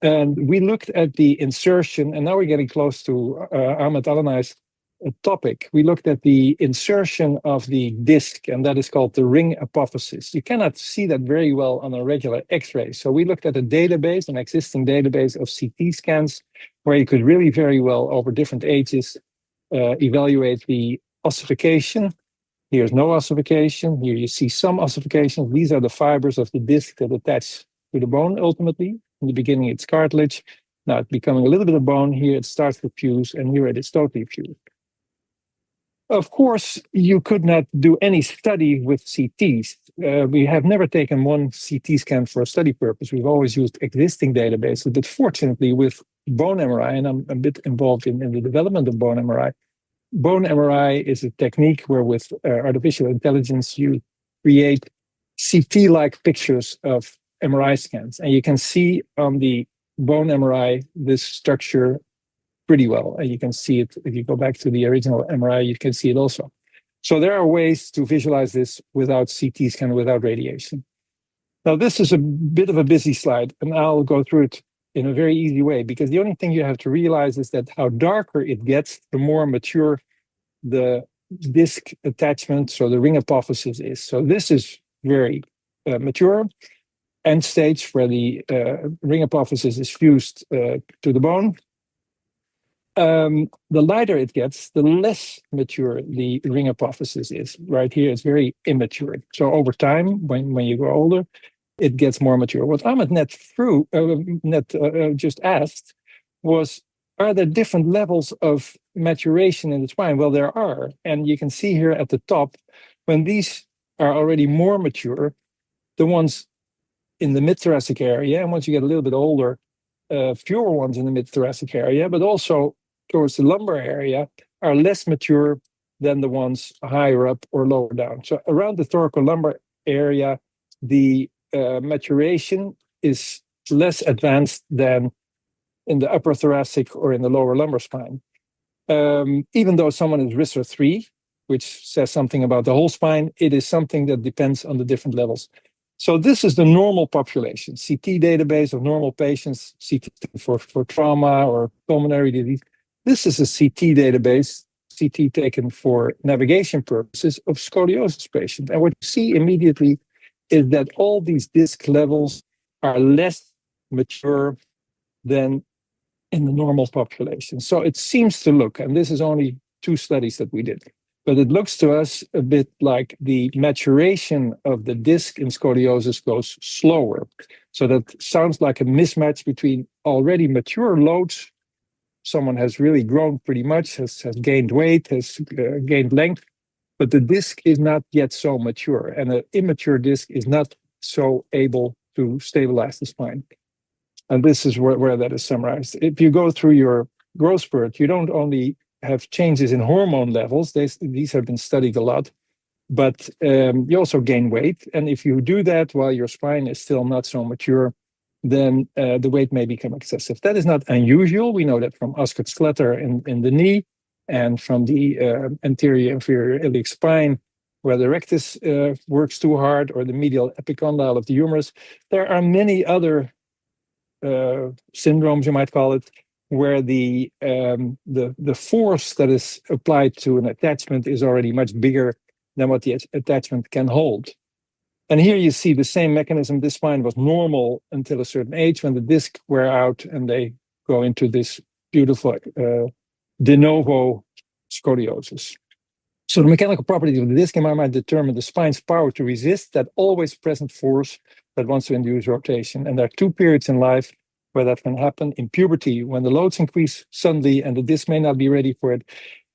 And we looked at the insertion, and now we're getting close to Ahmet Alanay's topic. We looked at the insertion of the disc, and that is called the ring apophysis. You cannot see that very well on a regular X-ray. So we looked at a database, an existing database of CT scans, where you could really very well, over different ages, evaluate the ossification. Here's no ossification. Here you see some ossification. These are the fibers of the disc that attach to the bone ultimately. In the beginning, it's cartilage. Now it's becoming a little bit of bone. Here it starts to fuse, and here it is totally fused. Of course, you could not do any study with CTs. We have never taken one CT scan for a study purpose. We've always used existing databases, but fortunately with bone MRI, and I'm a bit involved in the development of bone MRI is a technique where with artificial intelligence, you create CT-like pictures of MRI scans. And you can see on the bone MRI this structure pretty well. And you can see it, if you go back to the original MRI, you can see it also. So there are ways to visualize this without CT scan, without radiation. Now, this is a bit of a busy slide, and I'll go through it in a very easy way, because the only thing you have to realize is that how darker it gets, the more mature the disc attachment, so the ring apophysis is. So this is very mature, end stage, where the ring apophysis is fused to the bone. The lighter it gets, the less mature the ring apophysis is. Right here, it's very immature. So over time, when you grow older, it gets more mature. What Ahmet just asked was, are there different levels of maturation in the spine? Well, there are. And you can see here at the top, when these are already more mature, the ones in the mid-thoracic area, and once you get a little bit older, fewer ones in the mid-thoracic area, but also towards the lumbar area, are less mature than the ones higher up or lower down. So around the thoracolumbar area, the maturation is less advanced than in the upper thoracic or in the lower lumbar spine. Even though someone is RISR 3, which says something about the whole spine, it is something that depends on the different levels. So this is the normal population, CT database of normal patients, CT for trauma or pulmonary disease. This is a CT database, CT taken for navigation purposes, of scoliosis patients. And what you see immediately is that all these disc levels are less mature than in the normal population. So it seems to look, and this is only 2 studies that we did, but it looks to us a bit like the maturation of the disc in scoliosis goes slower. So that sounds like a mismatch between already mature loads. Someone has really grown pretty much, has gained weight, has gained length, but the disc is not yet so mature, and an immature disc is not so able to stabilize the spine. And this is where that is summarized. If you go through your growth spurt, you don't only have changes in hormone levels, these have been studied a lot, but you also gain weight. And if you do that while your spine is still not so mature, then the weight may become excessive. That is not unusual. We know that from Osgood Schlatter in the knee, and from the anterior inferior iliac spine, where the rectus works too hard, or the medial epicondyle of the humerus. There are many other syndromes, you might call it, where the force that is applied to an attachment is already much bigger than what the attachment can hold. And here you see the same mechanism. This spine was normal until a certain age, when the disc wear out and they go into this beautiful de novo scoliosis. So the mechanical properties of the disc in my mind determine the spine's power to resist that always present force that wants to induce rotation. And there are 2 periods in life where that can happen: in puberty, when the loads increase suddenly and the disc may not be ready for it.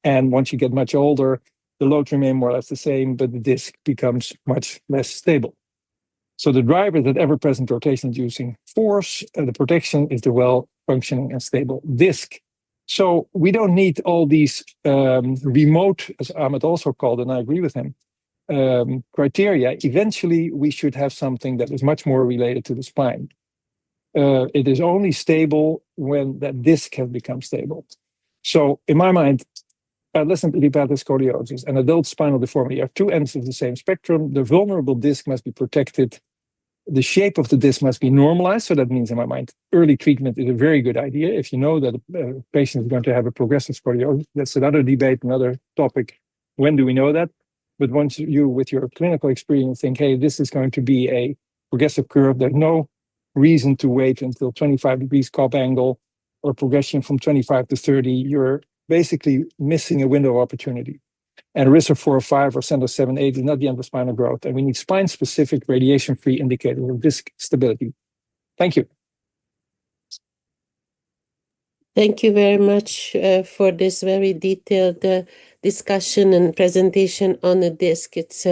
And once you get much older, the loads remain more or less the same, but the disc becomes much less stable. So the driver that ever-present rotation-inducing force, the protection, is the well-functioning and stable disc. So we don't need all these remote, as Ahmet also called, and I agree with him, criteria. Eventually, we should have something that is much more related to the spine. It is only stable when that disc has become stable. So in my mind, adolescent idiopathic scoliosis and adult spinal deformity are 2 ends of the same spectrum. The vulnerable disc must be protected. The shape of the disc must be normalized. So that means, in my mind, early treatment is a very good idea. If you know that a patient is going to have a progressive scoliosis, that's another debate, another topic. When do we know that? But once you, with your clinical experience, think, hey, this is going to be a progressive curve, there's no reason to wait until 25 degrees Cobb angle or progression from 25 to 30. You're basically missing a window of opportunity. And RISR 4 or 5 or CENTER 7, 8 is not the end of spinal growth. And we need spine-specific radiation-free indicators of disc stability. Thank you. Thank you very much for this very detailed discussion and presentation on the disc. It's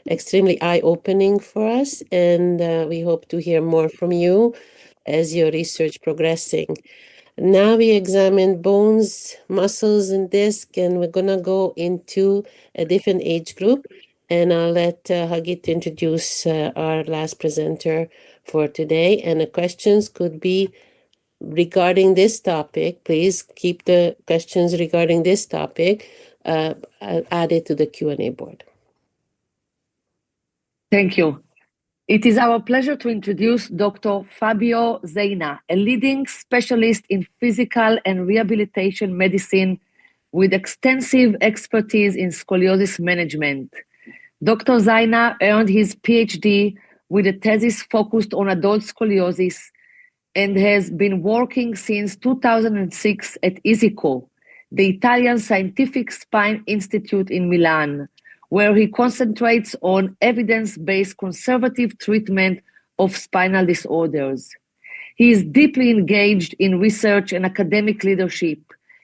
extremely eye-opening for us, and we hope to hear more from you as your research progressing. Now we examine bones, muscles, and disc, and we're gonna go into a different age group. And I'll let Hagit introduce our last presenter for today. And the questions could be regarding this topic, please keep the questions regarding this topic added to the Q&A board. Thank you. It is our pleasure to introduce Dr. Fabio Zaina, a leading specialist in physical and rehabilitation medicine with extensive expertise in scoliosis management. Dr. Zaina earned his PhD with a thesis focused on adult scoliosis and has been working since 2006 at ISICO, the Italian Scientific Spine Institute in Milan, where he concentrates on evidence-based conservative treatment of spinal disorders. He is deeply engaged in research and academic leadership.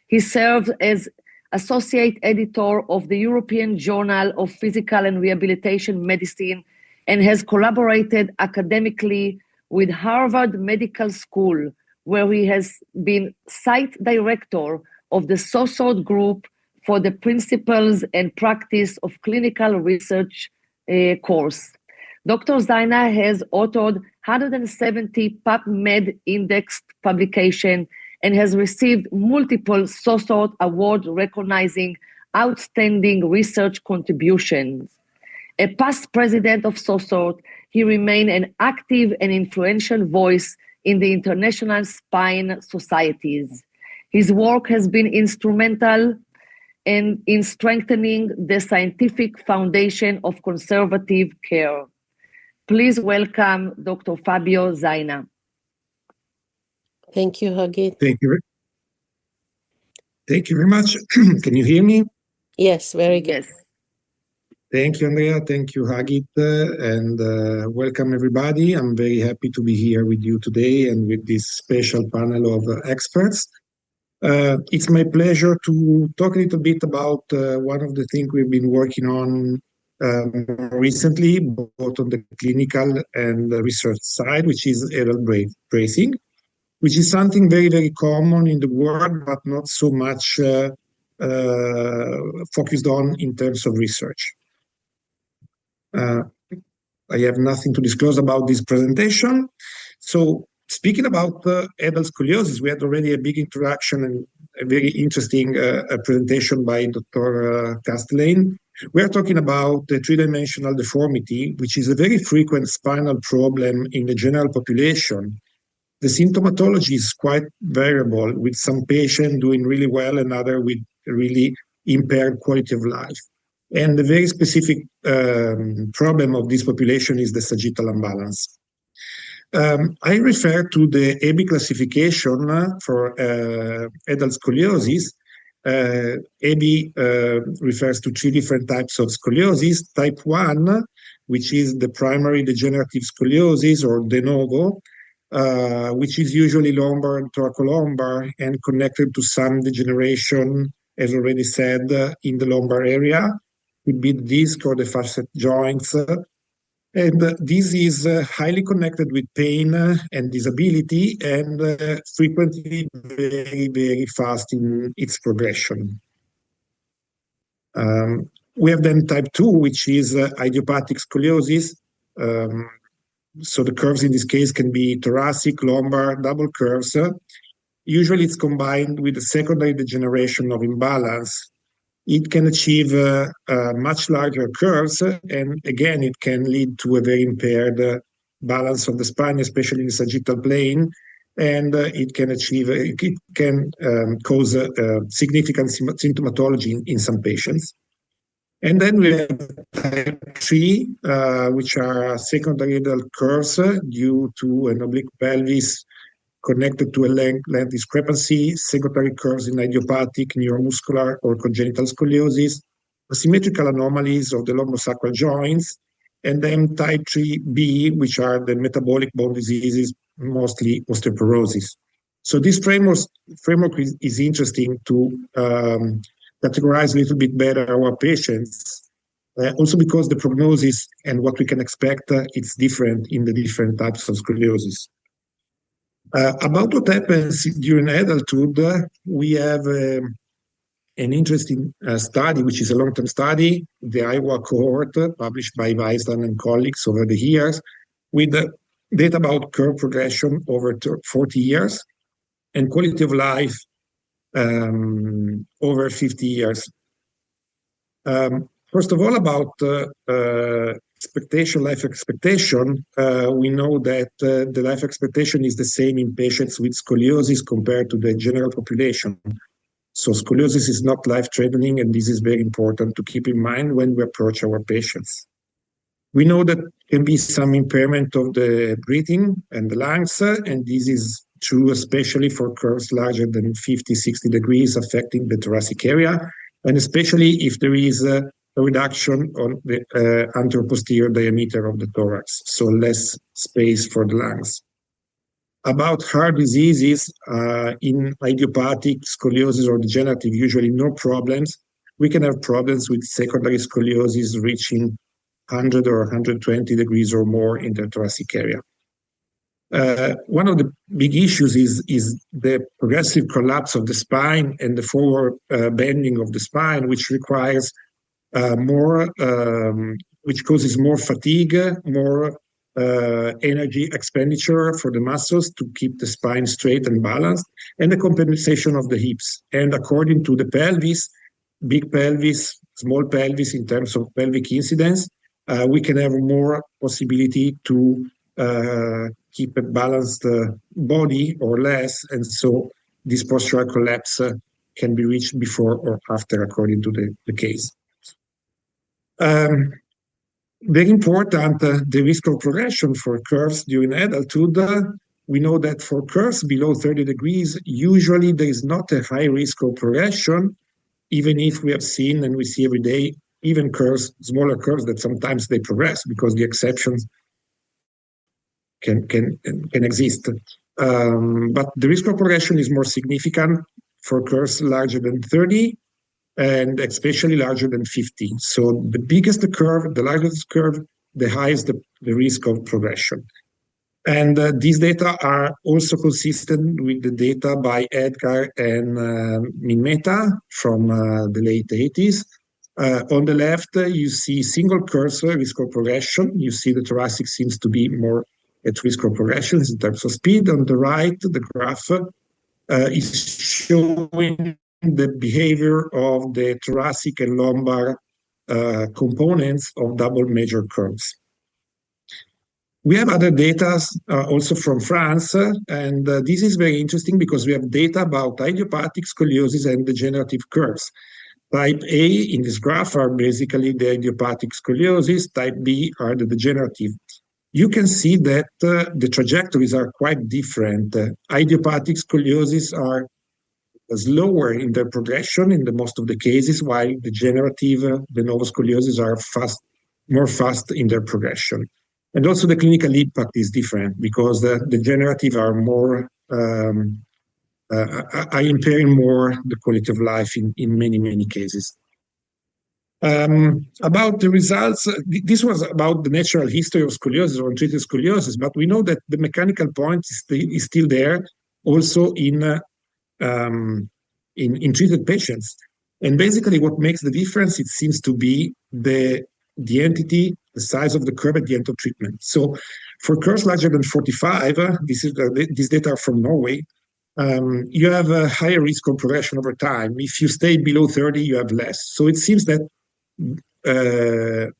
He serves as associate editor of the European Journal of Physical and Rehabilitation Medicine and has collaborated academically with Harvard Medical School, where he has been site director of the SSOL group for the Principles and Practice of Clinical Research course. Dr. Zaina has authored 170 PubMed indexed publications and has received multiple SSOL awards recognizing outstanding research contributions. A past president of SSOL, he remained an active and influential voice in the international spine societies. His work has been instrumental in strengthening the scientific foundation of conservative care. Please welcome Dr. Fabio Zaina. Thank you, Hagit. Thank you. Thank you very much. Can you hear me? Yes, very good. Yes. Thank you, Andrea. Thank you, Hagit, and welcome everybody. I'm very happy to be here with you today and with this special panel of experts. It's my pleasure to talk a little bit about one of the things we've been working on recently, both on the clinical and the research side, which is adult bracing, which is something very, very common in the world, but not so much focused on in terms of research. I have nothing to disclose about this presentation. So speaking about adult scoliosis, we had already a big introduction and a very interesting presentation by Dr. Castelein. We are talking about the three-dimensional deformity, which is a very frequent spinal problem in the general population. The symptomatology is quite variable, with some patients doing really well and others with really impaired quality of life. And the very specific problem of this population is the sagittal imbalance. I refer to the AB classification for adult scoliosis. AB refers to three different types of scoliosis. Type 1, which is the primary degenerative scoliosis or de novo, which is usually lumbar and thoracolumbar and connected to some degeneration, as already said, in the lumbar area. Could be the disc or the facet joints. And this is highly connected with pain and disability and frequently very, very fast in its progression. We have then type 2, which is idiopathic scoliosis. So the curves in this case can be thoracic, lumbar, double curves. Usually it's combined with a secondary degeneration of imbalance. It can achieve much larger curves, and again, it can lead to a very impaired balance of the spine, especially in the sagittal plane, and it can cause significant symptomatology in some patients. And then we have type 3, which are secondary adult curves due to an oblique pelvis connected to a length discrepancy, secondary curves in idiopathic, neuromuscular, or congenital scoliosis, asymmetrical anomalies of the lumbosacral joints, and then type 3B, which are the metabolic bone diseases, mostly osteoporosis. So this framework is interesting to categorize a little bit better our patients, also because the prognosis and what we can expect, it's different in the different types of scoliosis. About what happens during adulthood, we have an interesting study, which is a long-term study, the Iowa cohort, published by Weisland and colleagues over the years, with data about curve progression over 40 years. and quality of life over 50 years. First of all, about life expectation, we know that the life expectation is the same in patients with scoliosis compared to the general population. So scoliosis is not life-threatening, and this is very important to keep in mind when we approach our patients. We know that there can be some impairment of the breathing and the lungs, and this is true especially for curves larger than 50, 60 degrees affecting the thoracic area, and especially if there is a reduction on the anteroposterior diameter of the thorax, so less space for the lungs. About heart diseases, in idiopathic scoliosis or degenerative, usually no problems. We can have problems with secondary scoliosis reaching 100 or 120 degrees or more in the thoracic area. One of the big issues is the progressive collapse of the spine and the forward bending of the spine, which requires which causes more fatigue, more energy expenditure for the muscles to keep the spine straight and balanced, and the compensation of the hips. And according to the pelvis, big pelvis, small pelvis in terms of pelvic incidence, we can have more possibility to keep a balanced body or less, and so this postural collapse can be reached before or after, according to the case. Very important, the risk of progression for curves during adulthood. We know that for curves below 30 degrees, usually there is not a high risk of progression, even if we have seen and we see every day even curves, smaller curves, that sometimes they progress because the exceptions can exist. But the risk of progression is more significant for curves larger than 30 and especially larger than 50. So the biggest the curve, the largest curve, the highest the risk of progression. And these data are also consistent with the data by Edgar and Minmeta from the late 80s. On the left, you see single cursor risk of progression. You see the thoracic seems to be more at risk of progression in terms of speed. On the right, the graph is showing the behavior of the thoracic and lumbar components of double major curves. We have other data also from France, and this is very interesting because we have data about idiopathic scoliosis and degenerative curves. Type A in this graph are basically the idiopathic scoliosis, type B are the degenerative. You can see that the trajectories are quite different. Idiopathic scoliosis are slower in their progression in the most of the cases, while degenerative, de novo scoliosis are more fast in their progression. And also the clinical impact is different because the degenerative are more, are impairing more the quality of life in many, many cases. About the results, this was about the natural history of scoliosis or untreated scoliosis, but we know that the mechanical point is still there also in treated patients. And basically what makes the difference, it seems to be the entity, the size of the curve at the end of treatment. So for curves larger than 45, these data are from Norway, you have a higher risk of progression over time. If you stay below 30, you have less. So it seems that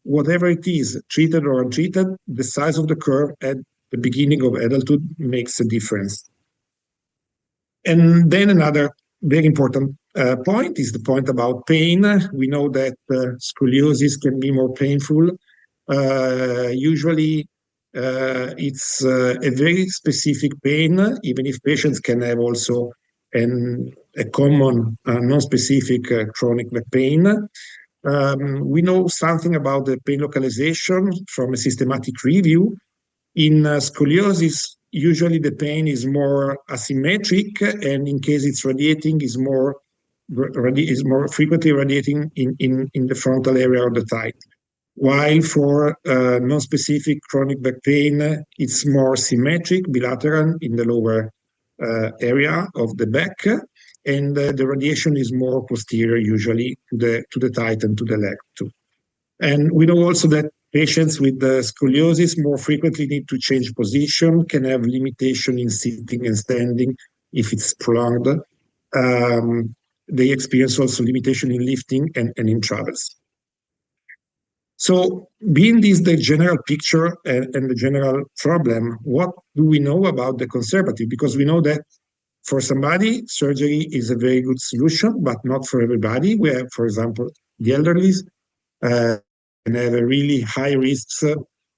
whatever it is, treated or untreated, the size of the curve at the beginning of adulthood makes a difference. And then another very important point is the point about pain. We know that scoliosis can be more painful. Usually it's a very specific pain, even if patients can have also a common non-specific chronic back pain. We know something about the pain localization from a systematic review. In scoliosis, usually the pain is more asymmetric, and in case it's radiating, is more frequently radiating in the frontal area of the thigh. While for non-specific chronic back pain, it's more symmetric, bilateral in the lower area of the back, and the radiation is more posterior, usually to the thigh and to the leg too. And we know also that patients with scoliosis more frequently need to change position, can have limitation in sitting and standing, if it's prolonged. They experience also limitation in lifting and in travels. So being this the general picture and the general problem, what do we know about the conservative? Because we know that for somebody, surgery is a very good solution, but not for everybody. We have, for example, the elderly and have a really high risks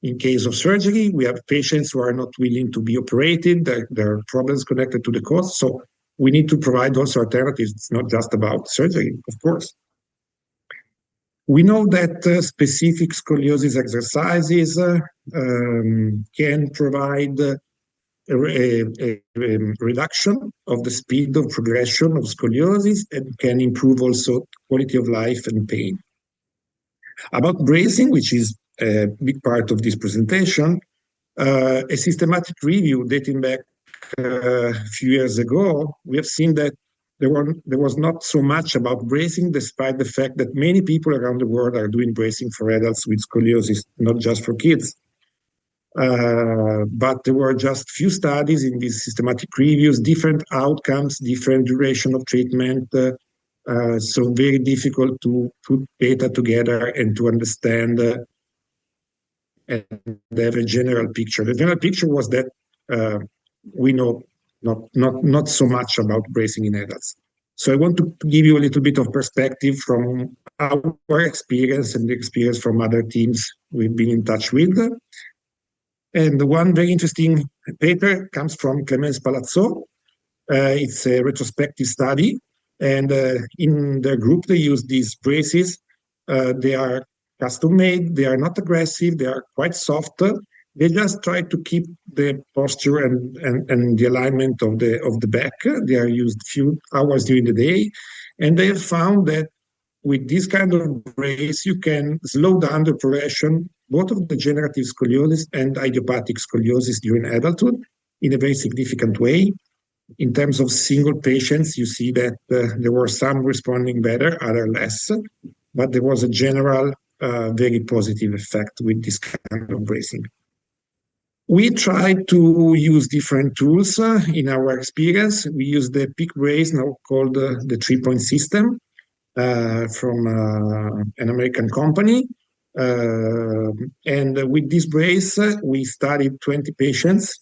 in case of surgery. We have patients who are not willing to be operated. There are problems connected to the cost. So we need to provide also alternatives. It's not just about surgery, of course. We know that specific scoliosis exercises can provide a reduction of the speed of progression of scoliosis and can improve also quality of life and pain. About bracing, which is a big part of this presentation, a systematic review dating back a few years ago, we have seen that there was not so much about bracing, despite the fact that many people around the world are doing bracing for adults with scoliosis, not just for kids. But there were just few studies in these systematic reviews, different outcomes, different duration of treatment. So very difficult to put data together and to understand and have a general picture. The general picture was that we know not so much about bracing in adults. So I want to give you a little bit of perspective from our experience and the experience from other teams we've been in touch with. And one very interesting paper comes from Clemens Palazzo. It's a retrospective study. And in their group, they use these braces. They are custom made. They are not aggressive. They are quite soft. They just try to keep the posture and the alignment of the back. They are used few hours during the day. And they have found that with this kind of brace, you can slow down the progression, both of the degenerative scoliosis and idiopathic scoliosis during adulthood in a very significant way. In terms of single patients, you see that there were some responding better, other less, but there was a general very positive effect with this kind of bracing. We tried to use different tools in our experience. We used the PIC brace, now called the 3-point system, from an American company. And with this brace, we studied 20 patients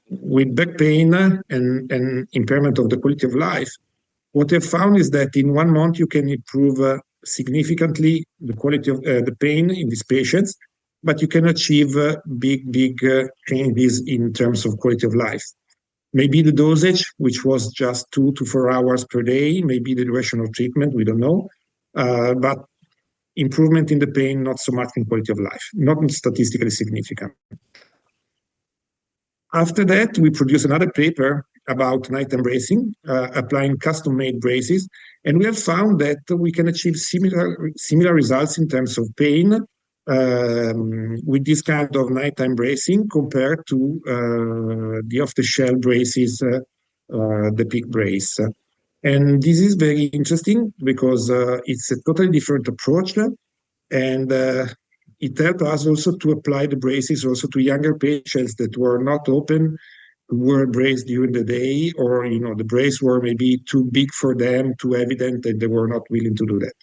with back pain and impairment of the quality of life. What I found is that in 1 month, you can improve significantly the quality of the pain in these patients, but you can achieve big changes in terms of quality of life. Maybe the dosage, which was just 2 to 4 hours per day, maybe the duration of treatment, we don't know. But improvement in the pain, not so much in quality of life, not statistically significant. After that, we produced another paper about nighttime bracing, applying custom-made braces, and we have found that we can achieve similar results in terms of pain with this kind of nighttime bracing compared to the off-the-shelf braces, the PIC brace. And this is very interesting because it's a totally different approach, and it helped us also to apply the braces also to younger patients that were not open, were braced during the day, or the brace were maybe too big for them, too evident that they were not willing to do that.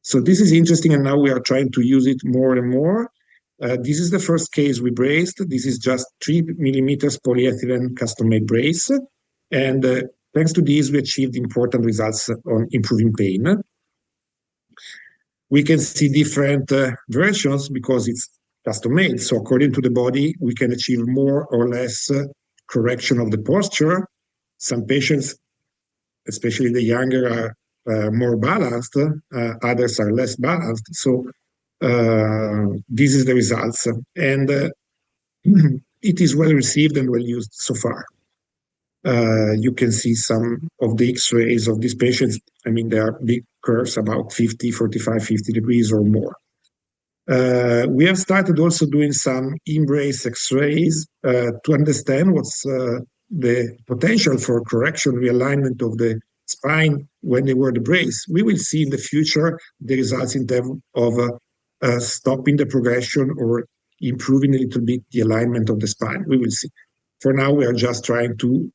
So this is interesting, and now we are trying to use it more and more. This is the first case we braced. This is just 3 millimeters polyethylene custom-made brace, and thanks to this, we achieved important results on improving pain. We can see different versions because it's custom-made. So according to the body, we can achieve more or less correction of the posture. Some patients, especially the younger, are more balanced, others are less balanced. So this is the results. And it is well received and well used so far. You can see some of the x-rays of these patients. I mean, there are big curves, about 50, 45, 50 degrees or more. We have started also doing some in-brace x-rays to understand what's the potential for correction, realignment of the spine when they wear the brace. We will see in the future the results in terms of stopping the progression or improving a little bit the alignment of the spine. We will see. For now, we are just trying to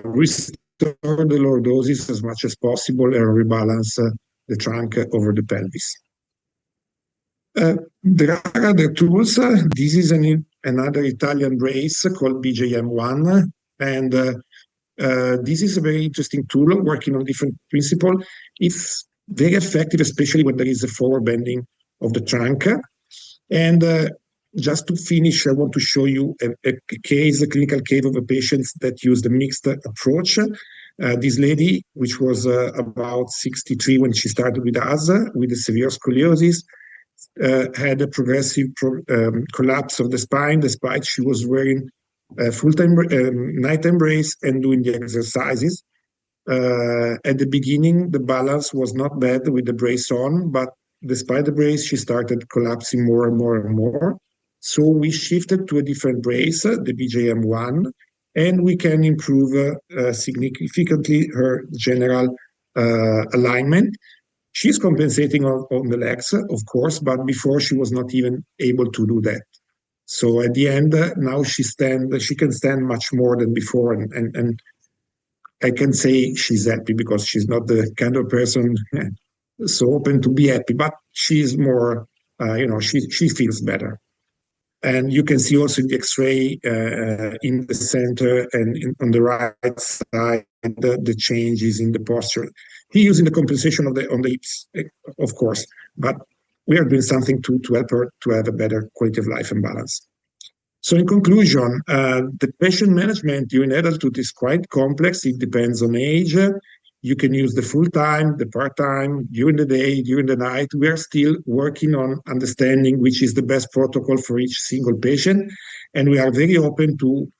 restore the lordosis as much as possible and rebalance the trunk over the pelvis. There are other tools. This is another Italian brace called BJM1, and this is a very interesting tool working on different principles. It's very effective, especially when there is a forward bending of the trunk. And just to finish, I want to show you a clinical case of a patient that used a mixed approach. This lady, which was about 63 when she started with us, with a severe scoliosis, had a progressive collapse of the spine, despite she was wearing a full-time nighttime brace and doing the exercises. At the beginning, the balance was not bad with the brace on, but despite the brace, she started collapsing more and more and more. So we shifted to a different brace, the BJM1, and we can improve significantly her general alignment. She's compensating on the legs, of course, but before she was not even able to do that. So at the end, now she can stand much more than before, and I can say she's happy because she's not the kind of person so open to be happy, but she's more, she feels better. And you can see also in the X-ray in the center and on the right side the changes in the posture. He's using the compensation on the hips, of course, but we are doing something to help her to have a better quality of life and balance. So in conclusion, the patient management during adulthood is quite complex. It depends on age. You can use the full-time, the part-time, during the day, during the night. We are still working on understanding which is the best protocol for each single patient. And we are very open to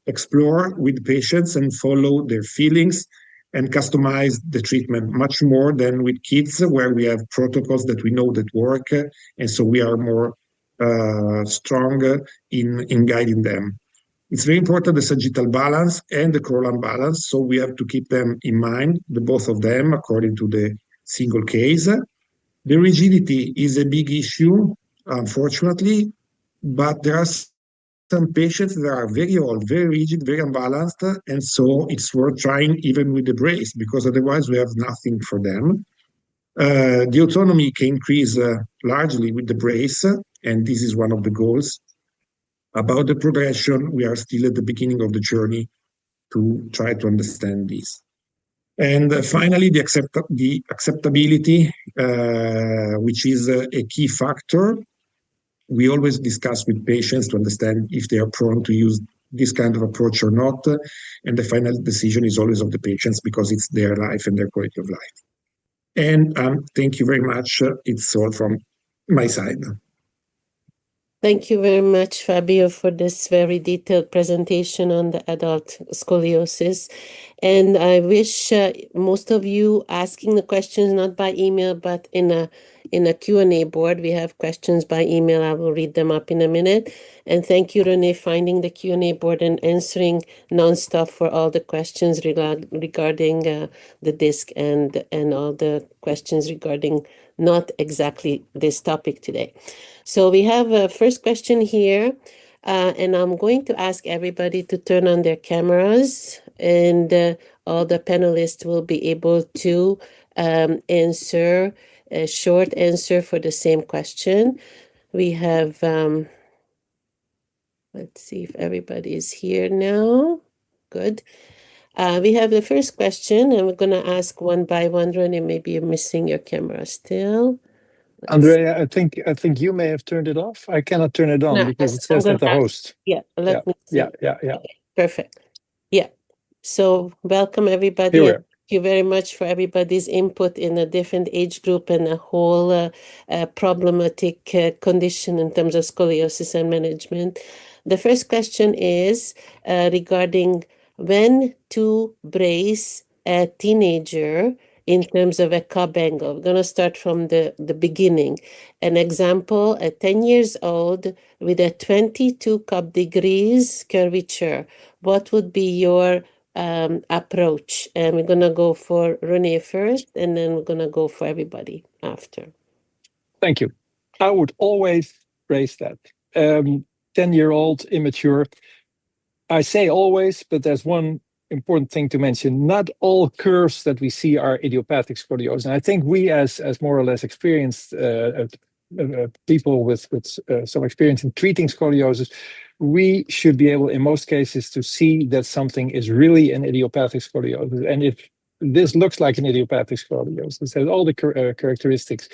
explore with patients and follow their feelings and customize the treatment much more than with kids, where we have protocols that we know that work. And so we are more stronger in guiding them. It's very important, the sagittal balance and the coronal balance, so we have to keep them in mind, the both of them, according to the single case. The rigidity is a big issue, unfortunately, but there are some patients that are very old, very rigid, very unbalanced, and so it's worth trying even with the brace, because otherwise we have nothing for them. The autonomy can increase largely with the brace, and this is one of the goals. About the progression, we are still at the beginning of the journey to try to understand this. And finally, the acceptability, which is a key factor. We always discuss with patients to understand if they are prone to use this kind of approach or not. And the final decision is always of the patients because it's their life and their quality of life. And thank you very much. It's all from my side. Thank you very much, Fabio, for this very detailed presentation on the adult scoliosis. And I wish most of you asking the questions not by email, but in a Q&A board. We have questions by email. I will read them up in a minute. And thank you, Rene, finding the Q&A board and answering nonstop for all the questions regarding the disc and all the questions regarding not exactly this topic today. So we have a first question here, and I'm going to ask everybody to turn on their cameras, and all the panelists will be able to answer a short answer for the same question. We have, let's see if everybody is here now. Good. We have the first question, and we're going to ask one by one. Rene, maybe you're missing your camera still. Andrea, I think you may have turned it off. I cannot turn it on because it says that the host. Yeah, let me see. Yeah. Okay, perfect. Yeah. So welcome everybody. Here we are. Thank you very much for everybody's input in a different age group and a whole problematic condition in terms of scoliosis and management. The first question is regarding when to brace a teenager in terms of a cup angle. We're going to start from the beginning. An example, a 10 years old with a 22 cup degrees curvature. What would be your approach? And we're going to go for Rene first, and then we're going to go for everybody after. Thank you. I would always brace that. 10-year-old, immature. I say always, but there's one important thing to mention. Not all curves that we see are idiopathic scoliosis. And I think we, as more or less experienced people with some experience in treating scoliosis, we should be able, in most cases, to see that something is really an idiopathic scoliosis. And if this looks like an idiopathic scoliosis, it has all the characteristics,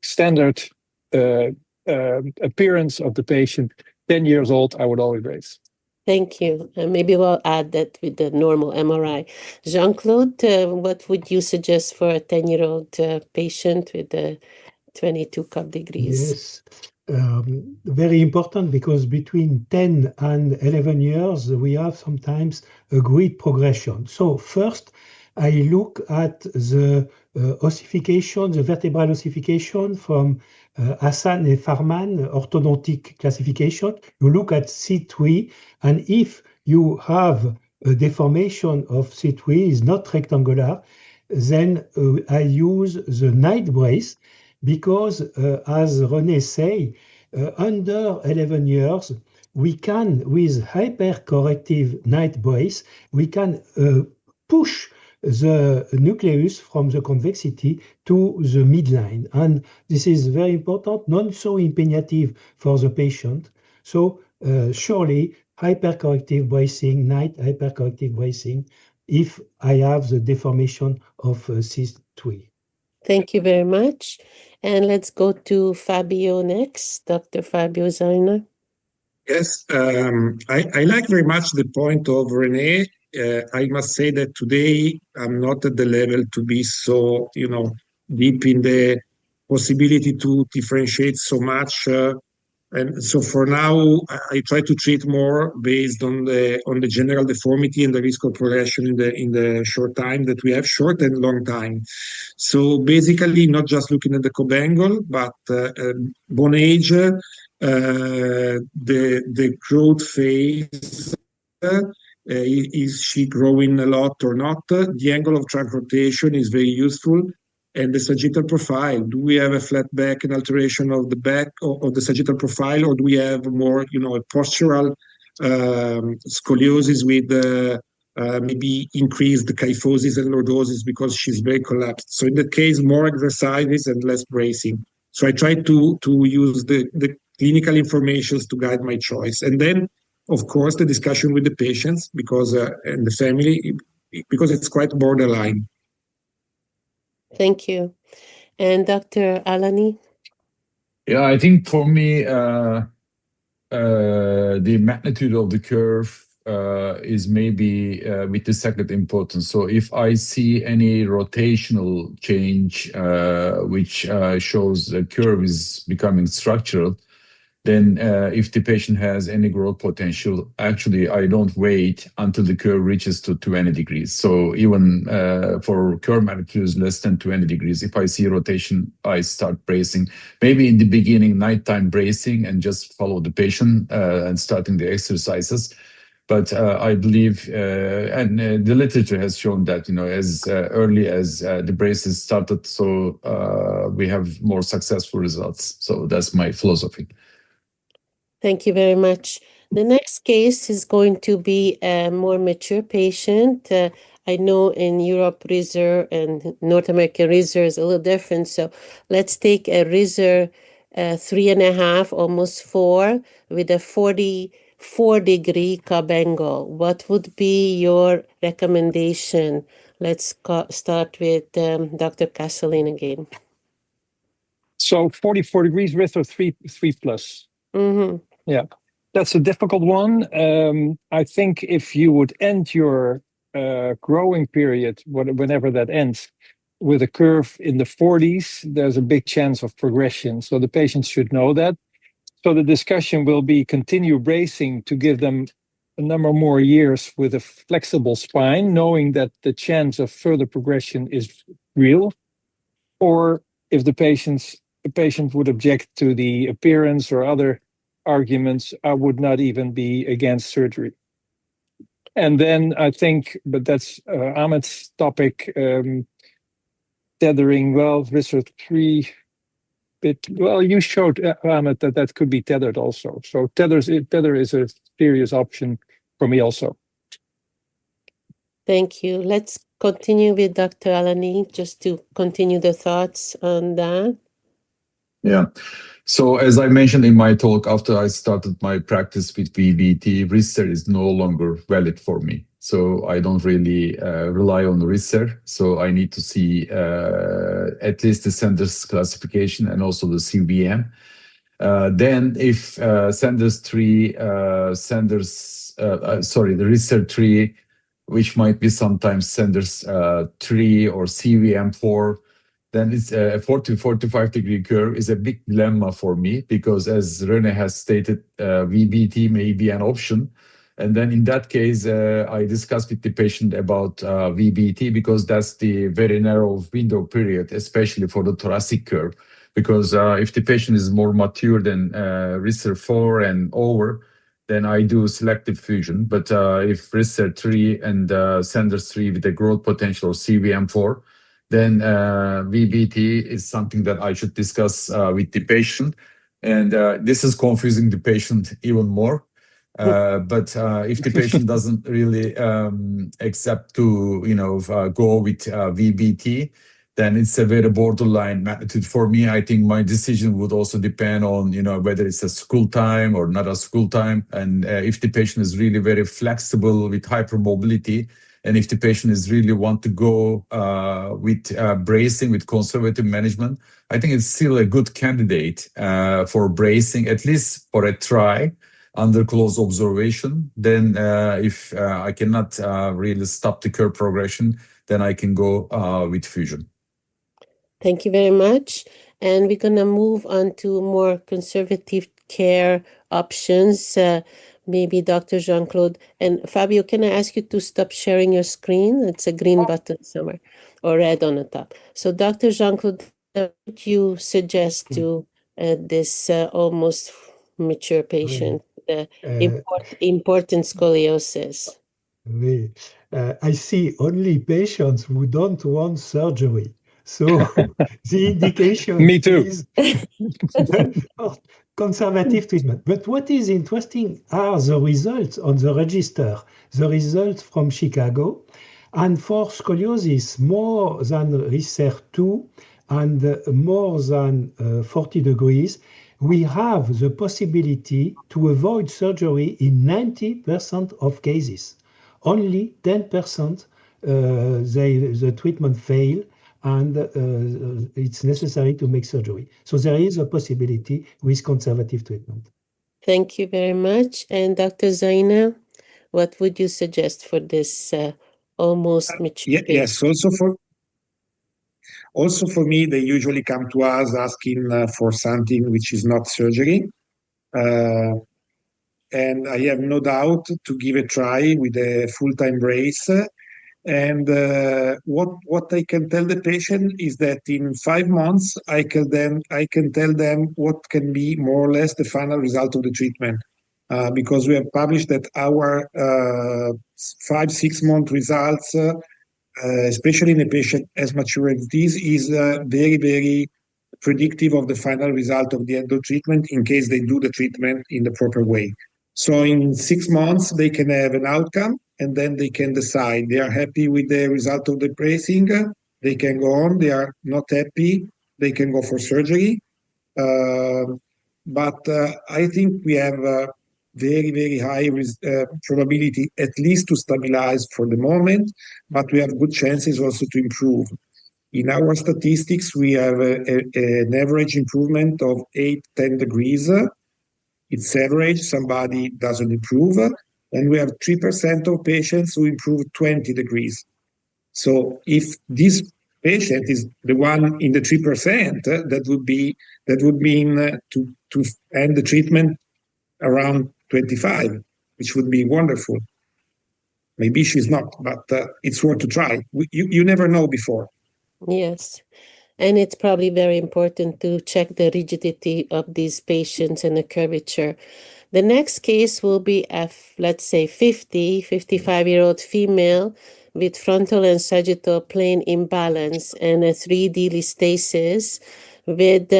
standard appearance of the patient, 10 years old, I would always raise. Thank you. And maybe we'll add that with the normal MRI. Jean-Claude, what would you suggest for a 10-year-old patient with the 22 cup degrees? Yes, very important, because between 10 and 11 years, we have sometimes a great progression. So first, I look at the ossification, the vertebral ossification from Hassan and Farman orthodontic classification. You look at C3, and if you have a deformation of C3 is not rectangular, then I use the night brace, because as Rene say, under 11 years, we can, with hypercorrective night brace, we can push the nucleus from the convexity to the midline. And this is very important, not so impegnative for the patient. So surely hypercorrective bracing, night hypercorrective bracing, if I have the deformation of C3. Thank you very much. And let's go to Fabio next, Dr. Fabio Zaina. Yes, I like very much the point of Rene. I must say that today I'm not at the level to be so, deep in the possibility to differentiate so much. And so for now, I try to treat more based on the general deformity and the risk of progression in the short time that we have, short and long time. So basically, not just looking at the cobangle, but bone age, the growth phase. Is she growing a lot or not? The angle of trunk rotation is very useful. And the sagittal profile, do we have a flat back and alteration of the back or the sagittal profile, or do we have more, a postural scoliosis with maybe increased kyphosis and lordosis because she's very collapsed? So in that case, more exercises and less bracing. So I try to use the clinical information to guide my choice. And then, of course, the discussion with the patients because and the family, because it's quite borderline. Thank you. And Dr. Alanay? Yeah, I think for me, the magnitude of the curve is maybe with the second importance. So if I see any rotational change, which shows the curve is becoming structural, then if the patient has any growth potential, actually, I don't wait until the curve reaches to 20 degrees. So even for curve magnitudes less than 20 degrees, if I see rotation, I start bracing. Maybe in the beginning, nighttime bracing, and just follow the patient and starting the exercises. But I believe, and the literature has shown that, as early as the braces started, so we have more successful results. So that's my philosophy. Thank you very much. The next case is going to be a more mature patient. I know in Europe, RISER and North American RISER is a little different. So let's take a RISER 3.5, almost 4, with a 44-degree cobangle. What would be your recommendation? Let's start with Dr. Castelein again. So 44 degrees RISER 3 plus. Mm-hmm. Yeah, that's a difficult one. I think if you would end your growing period, whenever that ends, with a curve in the 40s, there's a big chance of progression. So the patients should know that. So the discussion will be continue bracing to give them a number more years with a flexible spine, knowing that the chance of further progression is real. Or if the patient would object to the appearance or other arguments, I would not even be against surgery. And then I think, but that's Ahmet's topic, tethering, well, RISER 3, well, you showed, Ahmet, that could be tethered also. So tether is a serious option for me also. Thank you. Let's continue with Dr. Alanay, just to continue the thoughts on that. Yeah. So as I mentioned in my talk, after I started my practice with VBT, RISER is no longer valid for me. So I don't really rely on the RISER. So I need to see at least the Sanders classification and also the CVM. Then if Sanders 3, the RISER 3, which might be sometimes Sanders 3 or CVM 4, then it's a 40-45 degree curve is a big dilemma for me, because as Rene has stated, VBT may be an option. And then in that case, I discussed with the patient about VBT, because that's the very narrow window period, especially for the thoracic curve. Because if the patient is more mature than RISER 4 and over, then I do selective fusion. But if RISER 3 and Sanders 3 with a growth potential, or CVM 4, then VBT is something that I should discuss with the patient. And this is confusing the patient even more. But if the patient doesn't really accept to, go with VBT, then it's a very borderline magnitude for me. I think my decision would also depend on, whether it's a school time or not a school time. And if the patient is really very flexible with hypermobility, and if the patient is really want to go with bracing, with conservative management, I think it's still a good candidate for bracing, at least for a try under close observation. Then if I cannot really stop the curve progression, then I can go with fusion. Thank you very much. And we're going to move on to more conservative care options. Maybe Dr. Jean-Claude. And Fabio, can I ask you to stop sharing your screen? It's a green button somewhere, or red on the top. So Dr. Jean-Claude, what would you suggest to this almost mature patient, important scoliosis? I see only patients who don't want surgery. So the indication Me too. is conservative treatment. But what is interesting are the results on the register, the results from Chicago. And for scoliosis, more than RISER 2 and more than 40 degrees, we have the possibility to avoid surgery in 90% of cases. Only 10% the treatment fail, and it's necessary to make surgery. So there is a possibility with conservative treatment. Thank you very much. And Dr. Zaina, what would you suggest for this almost mature patient? Yes, also for me, they usually come to us asking for something which is not surgery. And I have no doubt to give a try with a full-time brace. And what I can tell the patient is that in 5 months, I can tell them what can be more or less the final result of the treatment. Because we have published that our 5-6 month results, especially in a patient as mature as this, is very, very predictive of the final result of the endo treatment in case they do the treatment in the proper way. So in 6 months, they can have an outcome, and then they can decide. They are happy with the result of the bracing, they can go on. They are not happy, they can go for surgery. But I think we have a very, very high probability at least to stabilize for the moment, but we have good chances also to improve. In our statistics, we have an average improvement of 8-10 degrees. It's average, somebody doesn't improve. And we have 3% of patients who improve 20 degrees. So if this patient is the one in the 3%, that would mean to end the treatment around 25, which would be wonderful. Maybe she's not, but it's worth to try. You never know before. Yes. And it's probably very important to check the rigidity of these patients and the curvature. The next case will be let's say 55-year-old female with frontal and sagittal plane imbalance and a 3D listhesis with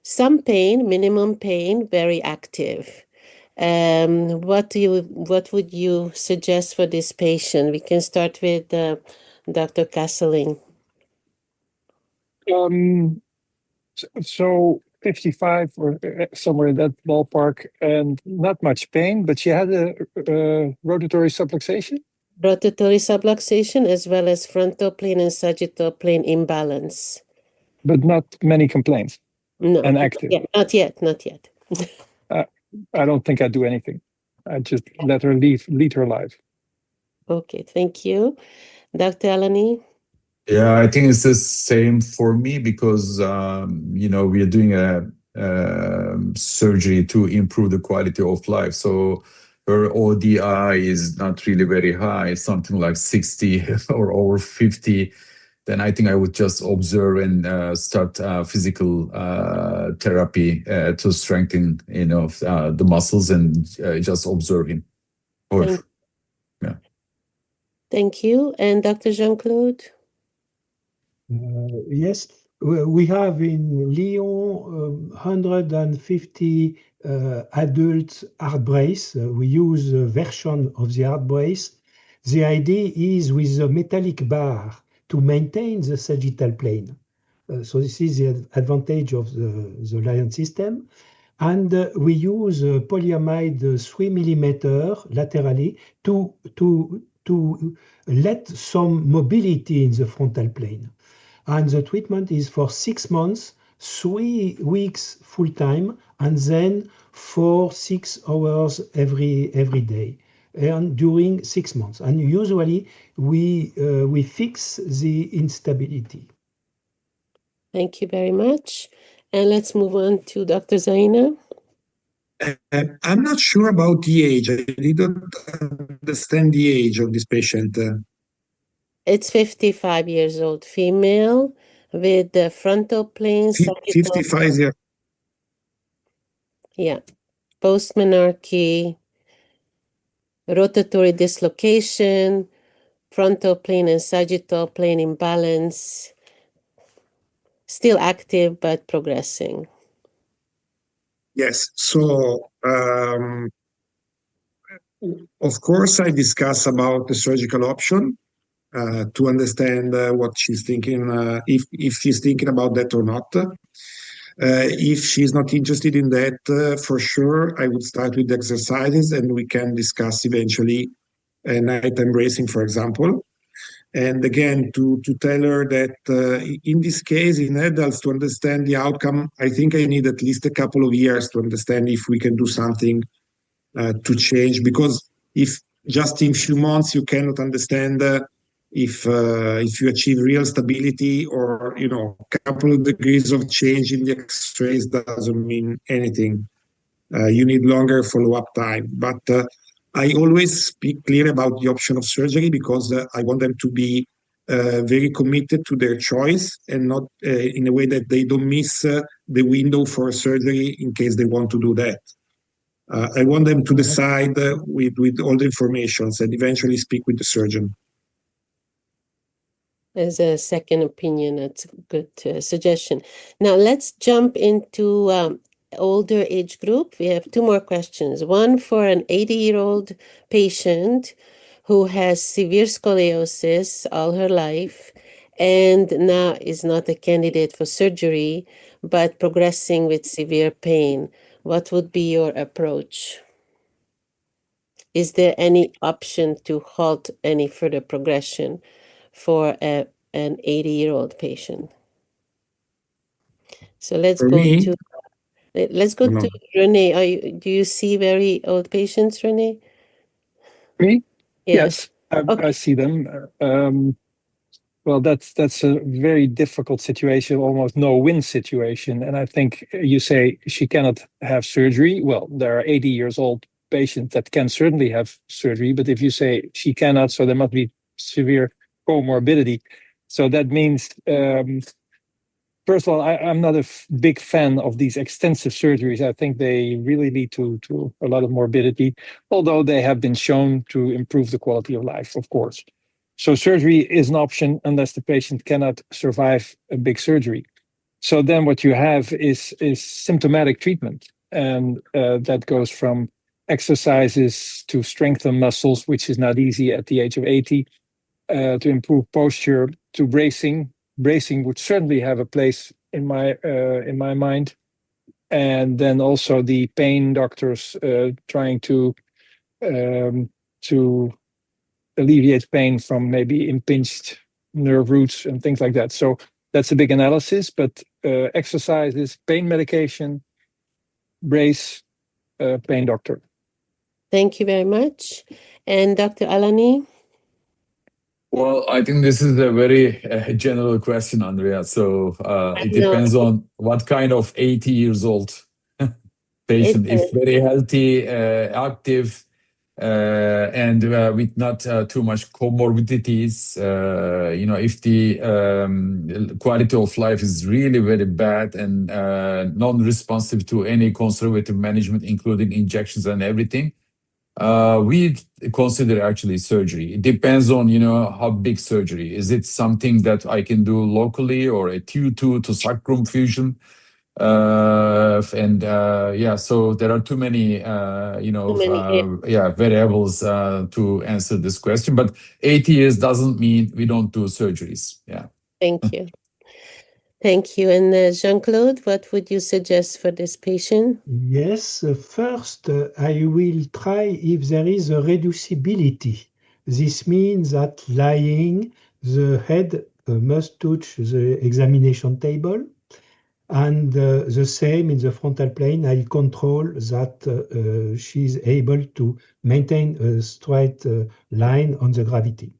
some pain, minimum pain, very active. What would you suggest for this patient? We can start with Dr. Castelein. So 55 or somewhere in that ballpark, and not much pain, but she had a rotatory subluxation. Rotatory subluxation as well as frontal plane and sagittal plane imbalance. But not many complaints. No, and active. Yeah, not yet. I don't think I do anything. I just let her lead her life. Okay, thank you. Dr. Alanay? Yeah, I think it's the same for me because, we are doing a surgery to improve the quality of life. So her ODI is not really very high, something like 60 or over 50. Then I think I would just observe and start physical therapy to strengthen, the muscles and just observe him. Thank you. And Dr. Jean-Claude? Yes, we have in Lyon 150 adult hard brace. We use a version of the hard brace. The idea is with a metallic bar to maintain the sagittal plane. So this is the advantage of the Lion system. And we use polyamide 3 millimeter laterally to let some mobility in the frontal plane. And the treatment is for 6 months, 3 weeks full time, and then 4-6 hours every day, and during 6 months. And usually we fix the instability. Thank you very much. And let's move on to Dr. Zaina. I'm not sure about the age. I didn't understand the age of this patient. It's 55 years old, female with the frontal plane. 55 years. Yeah. Post-menarche, rotatory dislocation, frontal plane and sagittal plane imbalance, still active but progressing. Yes. So, of course, I discuss about the surgical option to understand what she's thinking, if she's thinking about that or not. If she's not interested in that, for sure, I would start with exercises and we can discuss eventually nighttime bracing, for example. And again, to tell her that in this case, in adults, to understand the outcome, I think I need at least a couple of years to understand if we can do something to change. Because if just in few months you cannot understand if you achieve real stability or a couple of degrees of change in the X-rays doesn't mean anything. You need longer follow-up time. But I always speak clear about the option of surgery because I want them to be very committed to their choice and not in a way that they don't miss the window for surgery in case they want to do that. I want them to decide with all the information and eventually speak with the surgeon. As a second opinion, that's a good suggestion. Now let's jump into older age group. We have 2 more questions. One for an 80-year-old patient who has severe scoliosis all her life and now is not a candidate for surgery, but progressing with severe pain. What would be your approach? Is there any option to halt any further progression for an 80-year-old patient? So let's For go me, to Rene. Do you see very old patients, Rene? Me? Yeah. Yes, I see them. Well, that's a very difficult situation, almost no-win situation. And I think you say she cannot have surgery. Well, there are 80 years old patients that can certainly have surgery, but if you say she cannot, so there must be severe comorbidity. So that means, first of all, I'm not a big fan of these extensive surgeries. I think they really lead to a lot of morbidity, although they have been shown to improve the quality of life, of course. So surgery is an option unless the patient cannot survive a big surgery. So then what you have is symptomatic treatment. And that goes from exercises to strengthen muscles, which is not easy at the age of 80, to improve posture, to bracing. Bracing would certainly have a place in my mind. And then also the pain doctors trying to alleviate pain from maybe impinged nerve roots and things like that. So that's a big analysis, but exercises, pain medication, brace, pain doctor. Thank you very much. And Dr. Alanay? Well, I think this is a very general question, Andrea. So it depends on what kind of 80 years old patient. If very healthy, active, and with not too much comorbidities, if the quality of life is really very bad and non-responsive to any conservative management, including injections and everything, we consider actually surgery. It depends on, how big surgery. Is it something that I can do locally or a T2 to sacrum fusion? So there are too many, variables to answer this question. But 80 years doesn't mean we don't do surgeries. Yeah. Thank you. Thank you. And Jean-Claude, what would you suggest for this patient? Yes, first I will try if there is a reducibility. This means that lying, the head must touch the examination table. And the same in the frontal plane, I control that she is able to maintain a straight line on the gravity.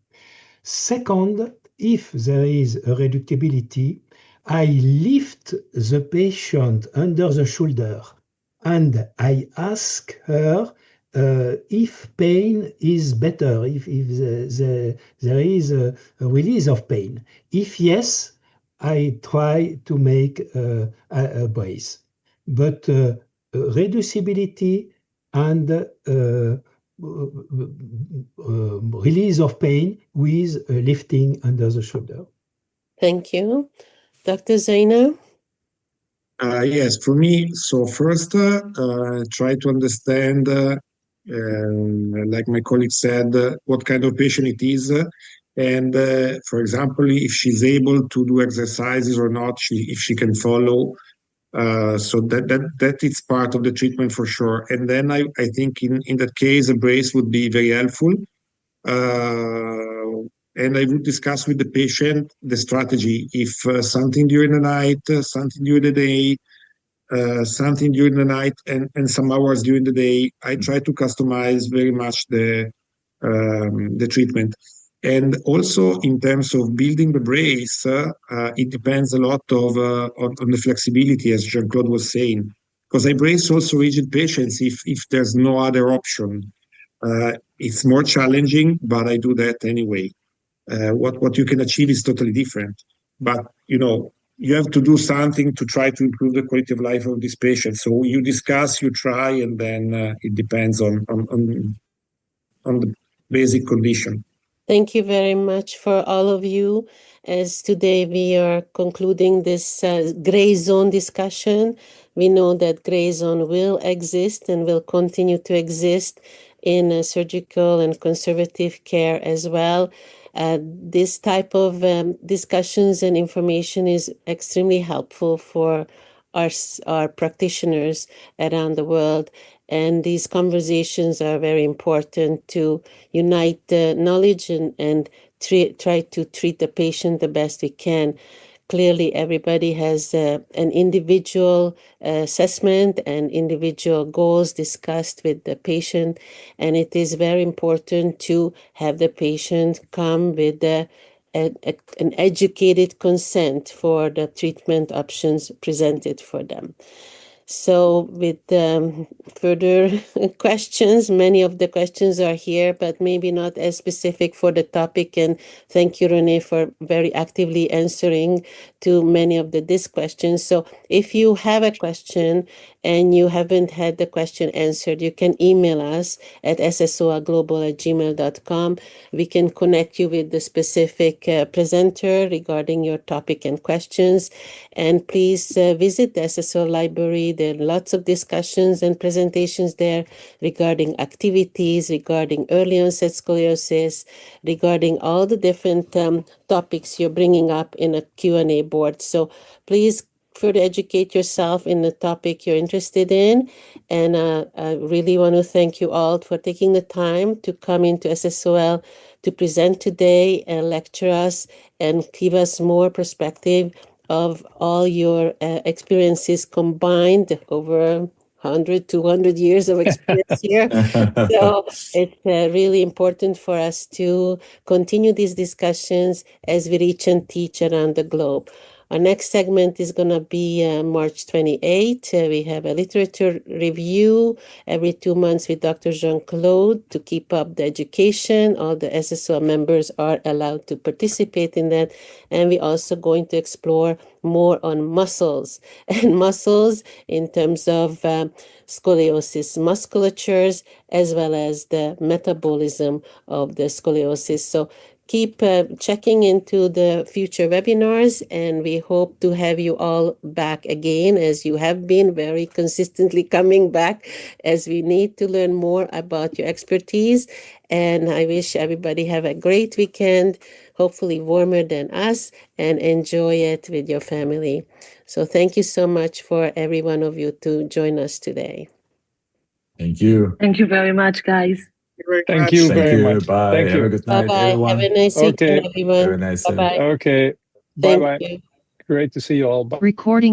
Second, if there is a reductibility, I lift the patient under the shoulder and I ask her if pain is better, if there is a release of pain. If yes, I try to make a brace. But reducibility and release of pain with lifting under the shoulder. Thank you. Dr. Zaina? Yes, for me, so first, try to understand, like my colleague said, what kind of patient it is. And for example, if she's able to do exercises or not, if she can follow. So that is part of the treatment for sure. And then I think in that case, a brace would be very helpful. And I would discuss with the patient the strategy. If something during the night, something during the day, something during the night, and some hours during the day, I try to customize very much the treatment. And also in terms of building the brace, it depends a lot on the flexibility, as Jean-Claude was saying, because I brace also rigid patients if there's no other option. It's more challenging, but I do that anyway. What you can achieve is totally different. But, you have to do something to try to improve the quality of life of this patient. So you discuss, you try, and then it depends on the basic condition. Thank you very much for all of you. As today we are concluding this gray zone discussion, we know that gray zone will exist and will continue to exist in surgical and conservative care as well. This type of discussions and information is extremely helpful for our practitioners around the world. And these conversations are very important to unite the knowledge and try to treat the patient the best we can. Clearly, everybody has an individual assessment and individual goals discussed with the patient, and it is very important to have the patient come with an educated consent for the treatment options presented for them. So with further questions, many of the questions are here, but maybe not as specific for the topic. And thank you, Rene, for very actively answering to many of these questions. So if you have a question and you haven't had the question answered, you can email us at ssolglobal@gmail.com. We can connect you with the specific presenter regarding your topic and questions. And please visit the SSOL library, AIS. There are lots of discussions and presentations there regarding activities, regarding early onset scoliosis, regarding all the different topics you're bringing up in a Q&A board. So please further educate yourself in the topic you're interested in. And I really want to thank you all for taking the time to come into SSOL to present today and lecture us and give us more perspective of all your experiences combined over 100, 200 years of experience here. So it's really important for us to continue these discussions as we reach and teach around the globe. Our next segment is going to be March 28. We have a literature review every 2 months with Dr. Jean-Claude to keep up the education. All the SSOL members are allowed to participate in that. And we're also going to explore more on muscles and muscles in terms of scoliosis musculatures as well as the metabolism of the scoliosis. So keep checking into the future webinars, and we hope to have you all back again, as you have been very consistently coming back, as we need to learn more about your expertise. And I wish everybody have a great weekend, hopefully warmer than us, and enjoy it with your family. So thank you so much for every one of you to join us today. Thank you. Thank you very much, guys. Thank you Thank very you. much. Bye. Thank Have a you. good night, Bye-bye. everyone. Have a nice Okay. weekend, everyone. Have a nice day. Bye-bye. Okay. Thank Bye-bye. you. Great to see you all. Bye. Recording